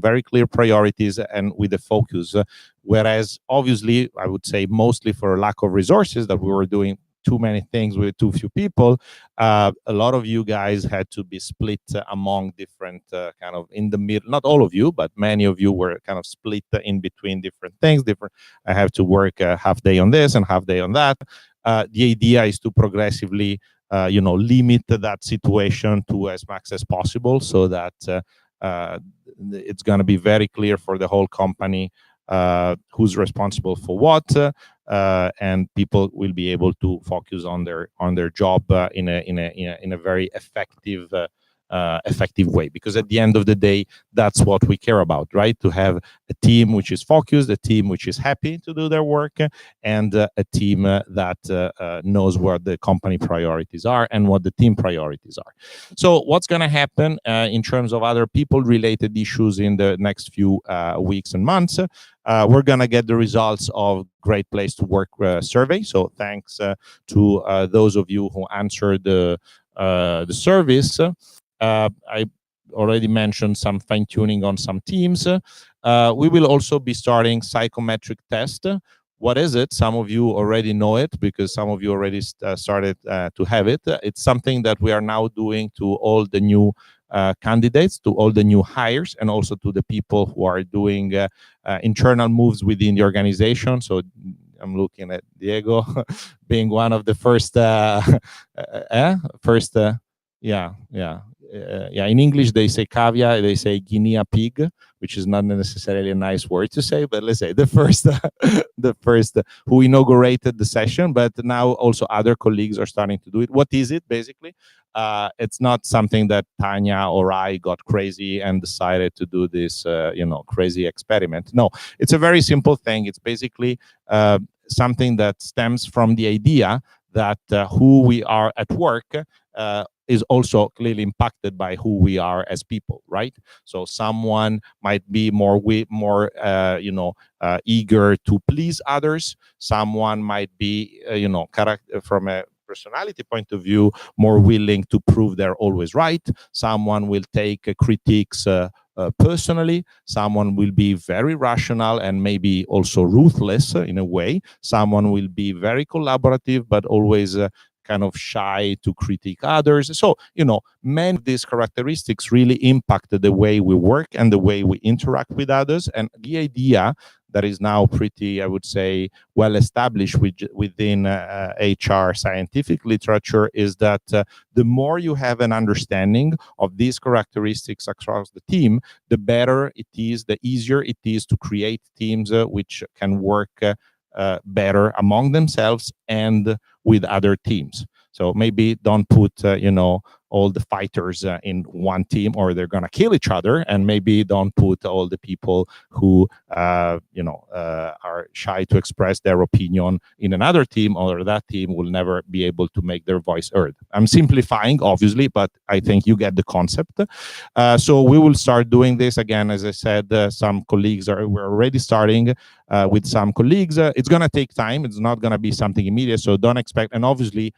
very clear priorities and with a focus. Whereas, obviously, I would say mostly for lack of resources, that we were doing too many things with too few people, a lot of you guys had to be split among different kind of in the middle, not all of you, but many of you were kind of split in between different things. I have to work half day on this and half day on that. The idea is to progressively, limit that situation to as much as possible, so that it's going to be very clear for the whole company who's responsible for what, and people will be able to focus on their job in a very effective way, because at the end of the day, that's what we care about, right? To have a team which is focused, a team which is happy to do their work, and a team that knows what the company priorities are and what the team priorities are. So what's going to happen in terms of other people-related issues in the next few weeks and months? We're going to get the results of Great Place to Work survey. So thanks to those of you who answered the service. I already mentioned some fine-tuning on some teams. We will also be starting psychometric test. What is it? Some of you already know it, because some of you already started to have it. It's something that we are now doing to all the new candidates, to all the new hires, and also to the people who are doing internal moves within the organization. So I'm looking at Diego being one of the first, in English they say cavia, they say guinea pig, which is not necessarily a nice word to say, but let's say the first the first who inaugurated the session, but now also other colleagues are starting to do it. What is it basically? It's not something that Tanya or I got crazy and decided to do this crazy experiment. No, it's a very simple thing. It's basically something that stems from the idea that who we are at work is also clearly impacted by who we are as people, right? So someone might be more eager to please others. Someone might be, from a personality point of view, more willing to prove they're always right. Someone will take critiques personally. Someone will be very rational and maybe also ruthless in a way. Someone will be very collaborative, but always kind of shy to critique others. So, many of these characteristics really impact the way we work and the way we interact with others. And the idea that is now pretty, I would say, well established within HR scientific literature is that the more you have an understanding of these characteristics across the team, the better it is, the easier it is to create teams which can work better among themselves and with other teams. So maybe don't put, all the fighters in one team, or they're going to kill each other. And maybe don't put all the people who, are shy to express their opinion in another team, or that team will never be able to make their voice heard. I'm simplifying, obviously, but I think you get the concept. So we will start doing this again. As I said, some colleagues we're already starting with some colleagues. It's going to take time. It's not going to be something immediate. So don't expect, and obviously,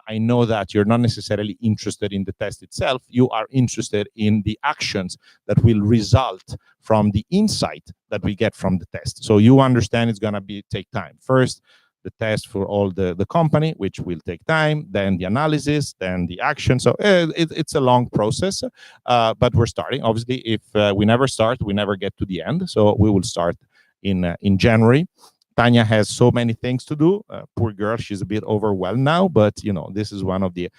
I know that you're not necessarily interested in the test itself. You are interested in the actions that will result from the insight that we get from the test. So you understand it's going to take time. First, the test for all the company, which will take time, then the analysis, then the action. So it's a long process, but we're starting. Obviously, if we never start, we never get to the end. So we will start in January. Tanya has so many things to do. Poor girl, she's a bit overwhelmed now, but this is one of the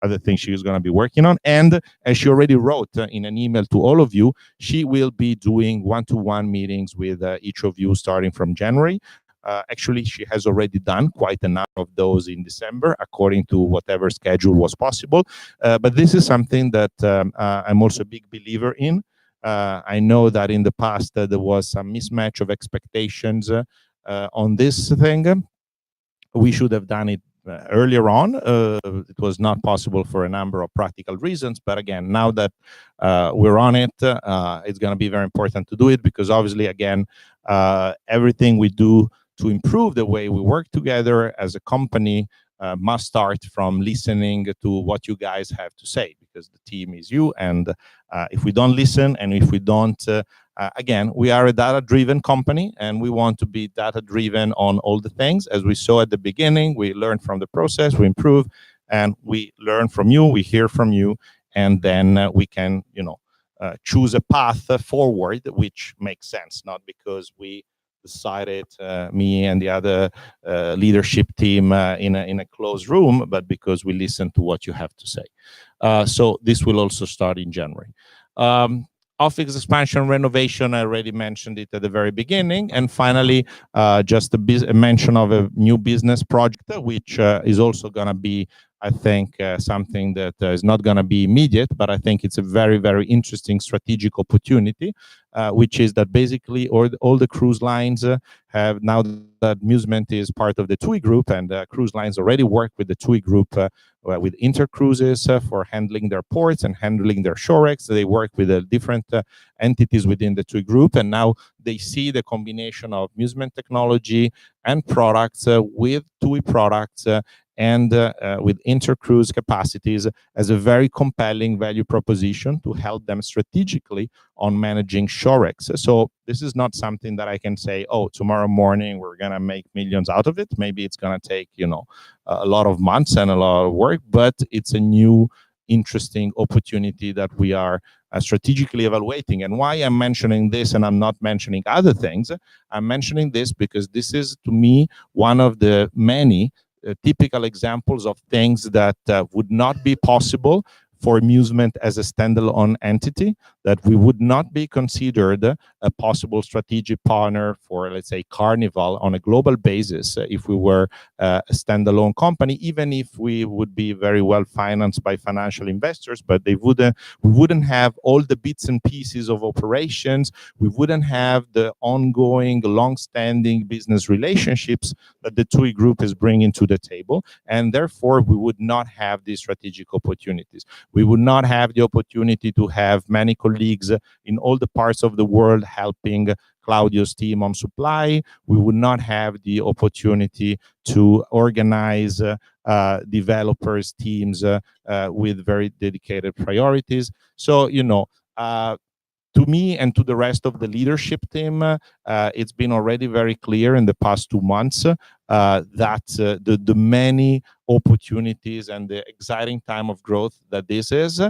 other things she is going to be working on. And as she already wrote in an email to all of you, she will be doing one-to-one meetings with each of you starting from January. Actually, she has already done quite a number of those in December, according to whatever schedule was possible. But this is something that I'm also a big believer in. I know that in the past there was some mismatch of expectations on this thing. We should have done it earlier on, it was not possible for a number of practical reasons. But again, now that we're on it, it's going to be very important to do it, because obviously, again, everything we do to improve the way we work together as a company must start from listening to what you guys have to say, because the team is you. And if we don't listen, and if we don't, again, we are a data-driven company, and we want to be data-driven on all the things. As we saw at the beginning, we learn from the process, we improve, and we learn from you, we hear from you, and then we can, choose a path forward which makes sense, not because we decided, me and the other leadership team in a closed room, but because we listen to what you have to say. So this will also start in January. Office expansion renovation, I already mentioned it at the very beginning. And finally, just a mention of a new business project, which is also going to be, I think, something that is not going to be immediate, but I think it's a very, very interesting strategic opportunity, which is that basically all the cruise lines have, now that Musement is part of the TUI group, and cruise lines already work with the TUI group with Intercruises for handling their ports and handling their shorex. They work with different entities within the TUI group, and now they see the combination of Musement technology and products with TUI products and with intercruise capacities as a very compelling value proposition to help them strategically on managing shorex. So this is not something that I can say, oh, tomorrow morning we're going to make millions out of it. Maybe it's going to take, a lot of months and a lot of work, but it's a new, interesting opportunity that we are strategically evaluating. And why I'm mentioning this and I'm not mentioning other things, I'm mentioning this because this is, to me, one of the many typical examples of things that would not be possible for Musement as a standalone entity, that we would not be considered a possible strategic partner for, let's say, Carnival on a global basis if we were a standalone company, even if we would be very well financed by financial investors, but we wouldn't have all the bits and pieces of operations, we wouldn't have the ongoing, long-standing business relationships that the TUI group is bringing to the table, and therefore we would not have these strategic opportunities. We would not have the opportunity to have many colleagues in all the parts of the world helping Claudio's team on supply. We would not have the opportunity to organize developers teams with very dedicated priorities. So, to me and to the rest of the leadership team, it's been already very clear in the past 2 months that the many opportunities and the exciting time of growth that this is.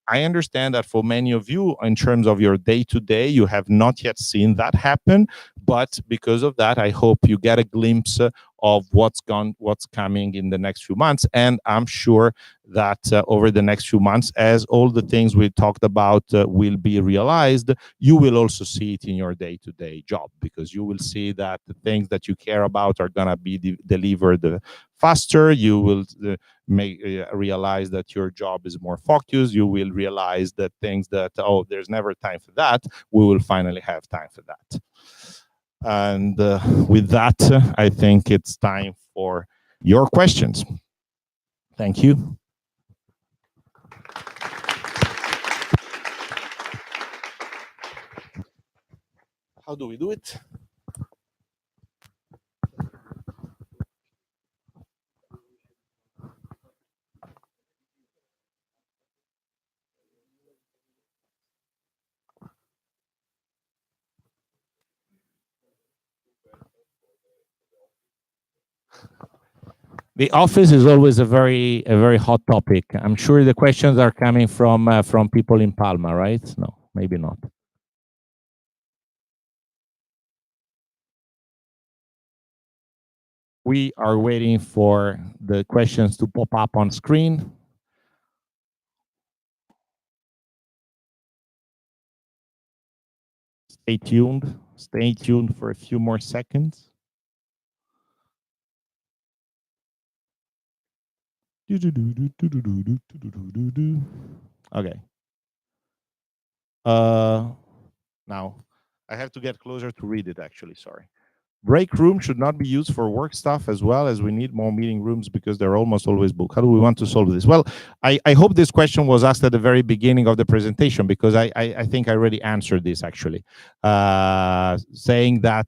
I understand that for many of you, in terms of your day-to-day, you have not yet seen that happen, but because of that, I hope you get a glimpse of what's coming in the next few months. And I'm sure that over the next few months, as all the things we talked about will be realized, you will also see it in your day-to-day job, because you will see that the things that you care about are going to be delivered faster. You will realize that your job is more focused. You will realize that things that, oh, there's never time for that, we will finally have time for that. And with that, I think it's time for your questions. Thank you. How do we do it? The office is always a very hot topic. I'm sure the questions are coming from people in Palma, right? No, maybe not. We are waiting for the questions to pop up on screen. Stay tuned. Stay tuned for a few more seconds. Okay. Now, I have to get closer to read it, actually, sorry. break room should not be used for work stuff as well, as we need more meeting rooms because they're almost always booked. How do we want to solve this? Well, I hope this question was asked at the very beginning of the presentation, because I think I already answered this actually, saying that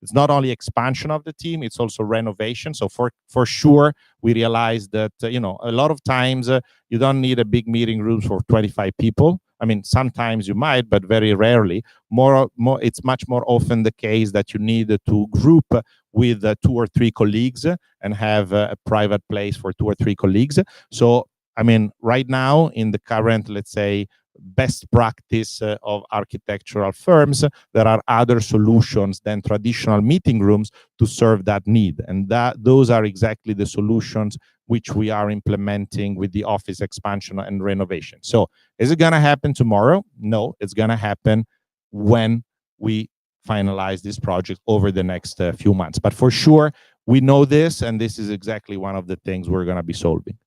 it's not only expansion of the team, it's also renovation. So for sure, we realized that, you know, a lot of times you don't need a big meeting room for 25 people. I mean, sometimes you might, but very rarely. It's much more often the case that you need to group with 2 or 3 colleagues and have a private place for 2 or 3 colleagues. So, I mean, right now in the current, let's say, best practice of architectural firms, there are other solutions than traditional meeting rooms to serve that need. And those are exactly the solutions which we are implementing with the office expansion and renovation. So is it going to happen tomorrow? No, it's going to happen when we finalize this project over the next few months. But for sure, we know this, and this is exactly one of the things we're going to be solving.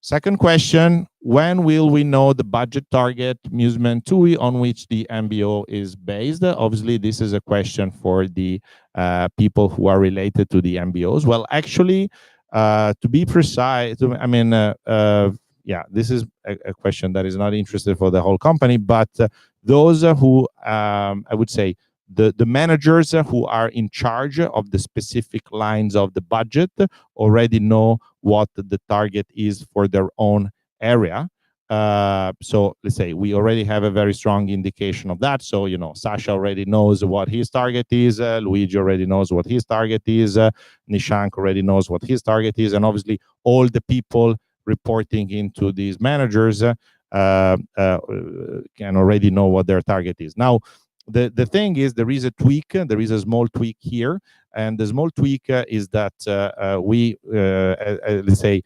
Second question, when will we know the budget target Musement TUI on which the MBO is based? Obviously, this is a question for the people who are related to the MBOs. Well, actually, to be precise, I mean, yeah, this is a question that is not interested for the whole company, but those who, I would say, the managers who are in charge of the specific lines of the budget already know what the target is for their own area. So let's say we already have a very strong indication of that. So, you know, Sasha already knows what his target is. Luigi already knows what his target is. Nishank already knows what his target is. And obviously all the people reporting into these managers can already know what their target is. Now, the thing is, there is a tweak, there is a small tweak here, and the small tweak is that let's say,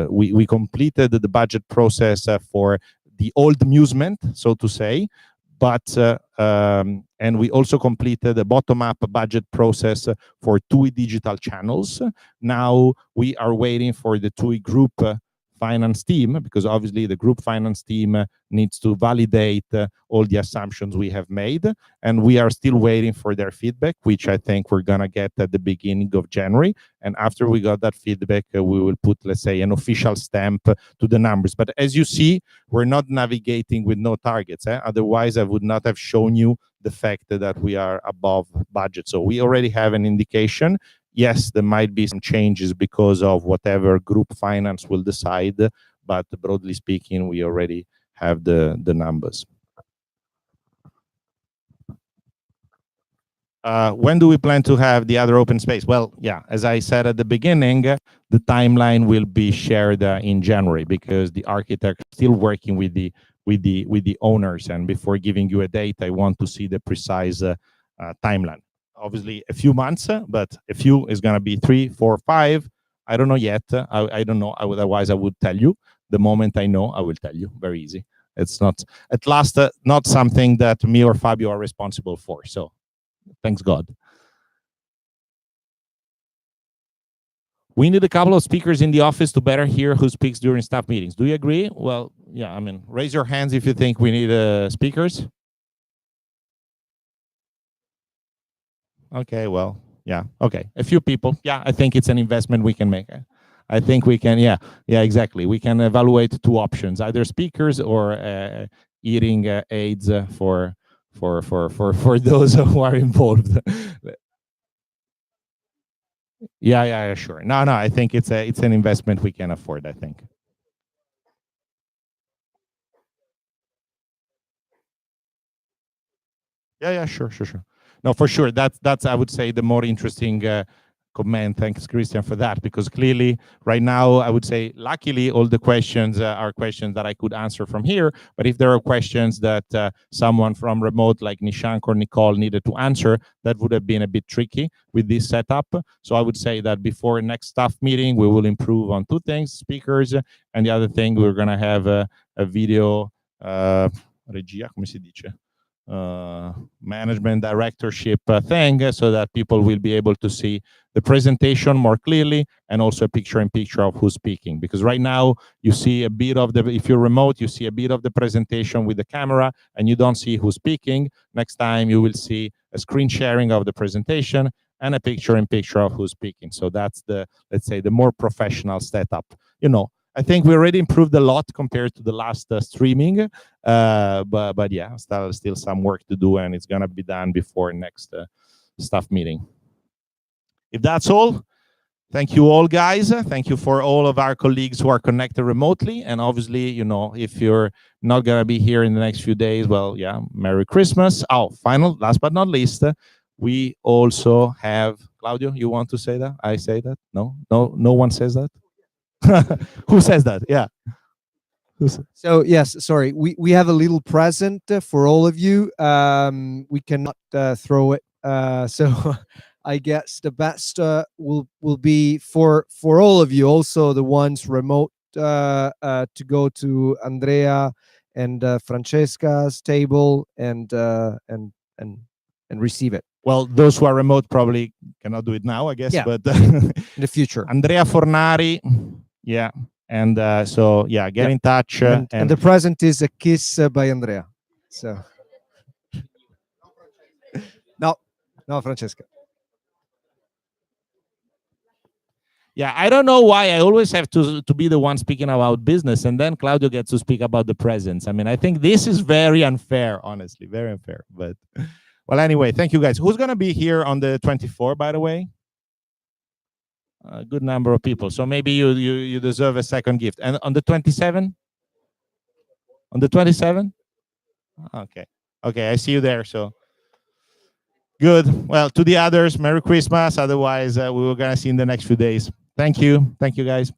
we completed the budget process for the old Musement, so to say, but and we also completed the bottom-up budget process for TUI digital channels. Now we are waiting for the TUI group finance team, because obviously the group finance team needs to validate all the assumptions we have made, and we are still waiting for their feedback, which I think we're gonna get at the beginning of January. And after we got that feedback, we will put, let's say, an official stamp to the numbers. But as you see, we're not navigating with no targets. Otherwise, I would not have shown you the fact that we are above budget. So we already have an indication. Yes, there might be some changes because of whatever group finance will decide, but broadly speaking, we already have the numbers. When do we plan to have the other open space? Well, yeah, as I said at the beginning, the timeline will be shared in January, because the architect is still working with the owners. And before giving you a date, I want to see the precise timeline. Obviously a few months, but a few is going to be 3, 4, 5. I don't know yet. I don't know. Otherwise, I would tell you. The moment I know, I will tell you. Very easy. It's not, at last, not something that me or Fabio are responsible for. So thanks God. We need a couple of speakers in the office to better hear who speaks during staff meetings. Do you agree? Well, yeah, I mean, raise your hands if you think we need speakers. Okay, well, yeah, okay. A few people. Yeah, I think it's an investment we can make. I think we can, yeah, exactly. We can evaluate 2 options, either speakers or eating aids for those who are involved. Yeah, sure. No, I think it's an investment we can afford, I think. Yeah, sure. No, for sure. That's I would say the more interesting comment. Thanks, Christian, for that, because clearly right now I would say luckily all the questions are questions that I could answer from here. But if there are questions that someone from remote like Nishank or Nicole needed to answer, that would have been a bit tricky with this setup. So I would say that before next staff meeting, we will improve on 2 things: speakers, and the other thing, we're gonna have a video regia, come si dice? management directorship thing, so that people will be able to see the presentation more clearly, and also a picture-in-picture of who's speaking. Because right now you see a bit of the, if you're remote, you see a bit of the presentation with the camera and you don't see who's speaking. Next time you will see a screen sharing of the presentation and a picture-in-picture of who's speaking. So that's the, let's say, the more professional setup. You know, I think we already improved a lot compared to the last streaming, but yeah, still some work to do, and it's gonna be done before next staff meeting. If that's all, thank you all, guys. Thank you for all of our colleagues who are connected remotely, and obviously, you know, if you're not gonna be here in the next few days, well, yeah, Merry Christmas. Oh, last but not least, we also have Claudio. You want to say that? I say that? No one says that. Who says that? Yeah. So yes, sorry, we have a little present for all of you. We cannot throw it, so I guess the best will be for all of you, also the ones remote, to go to Andrea and Francesca's table and receive it. Well, those who are remote probably cannot do it now, I guess, Yeah. but in the future. Andrea Fornari, yeah, and so yeah, get in touch. And the present is a kiss by Andrea. So no, Francesca. Yeah, I don't know why I always have to be the one speaking about business, and then Claudio gets to speak about the presents. I mean, I think this is very unfair, honestly, very unfair. But well, anyway, thank you guys. Who's gonna be here on the 24th, by the way? A good number of people. So maybe you deserve a second gift. And on the 27th? On the 27th? Okay. Okay, I see you there. So good. Well, to the others, Merry Christmas. Otherwise, we were gonna see in the next few days. Thank you. Thank you, guys.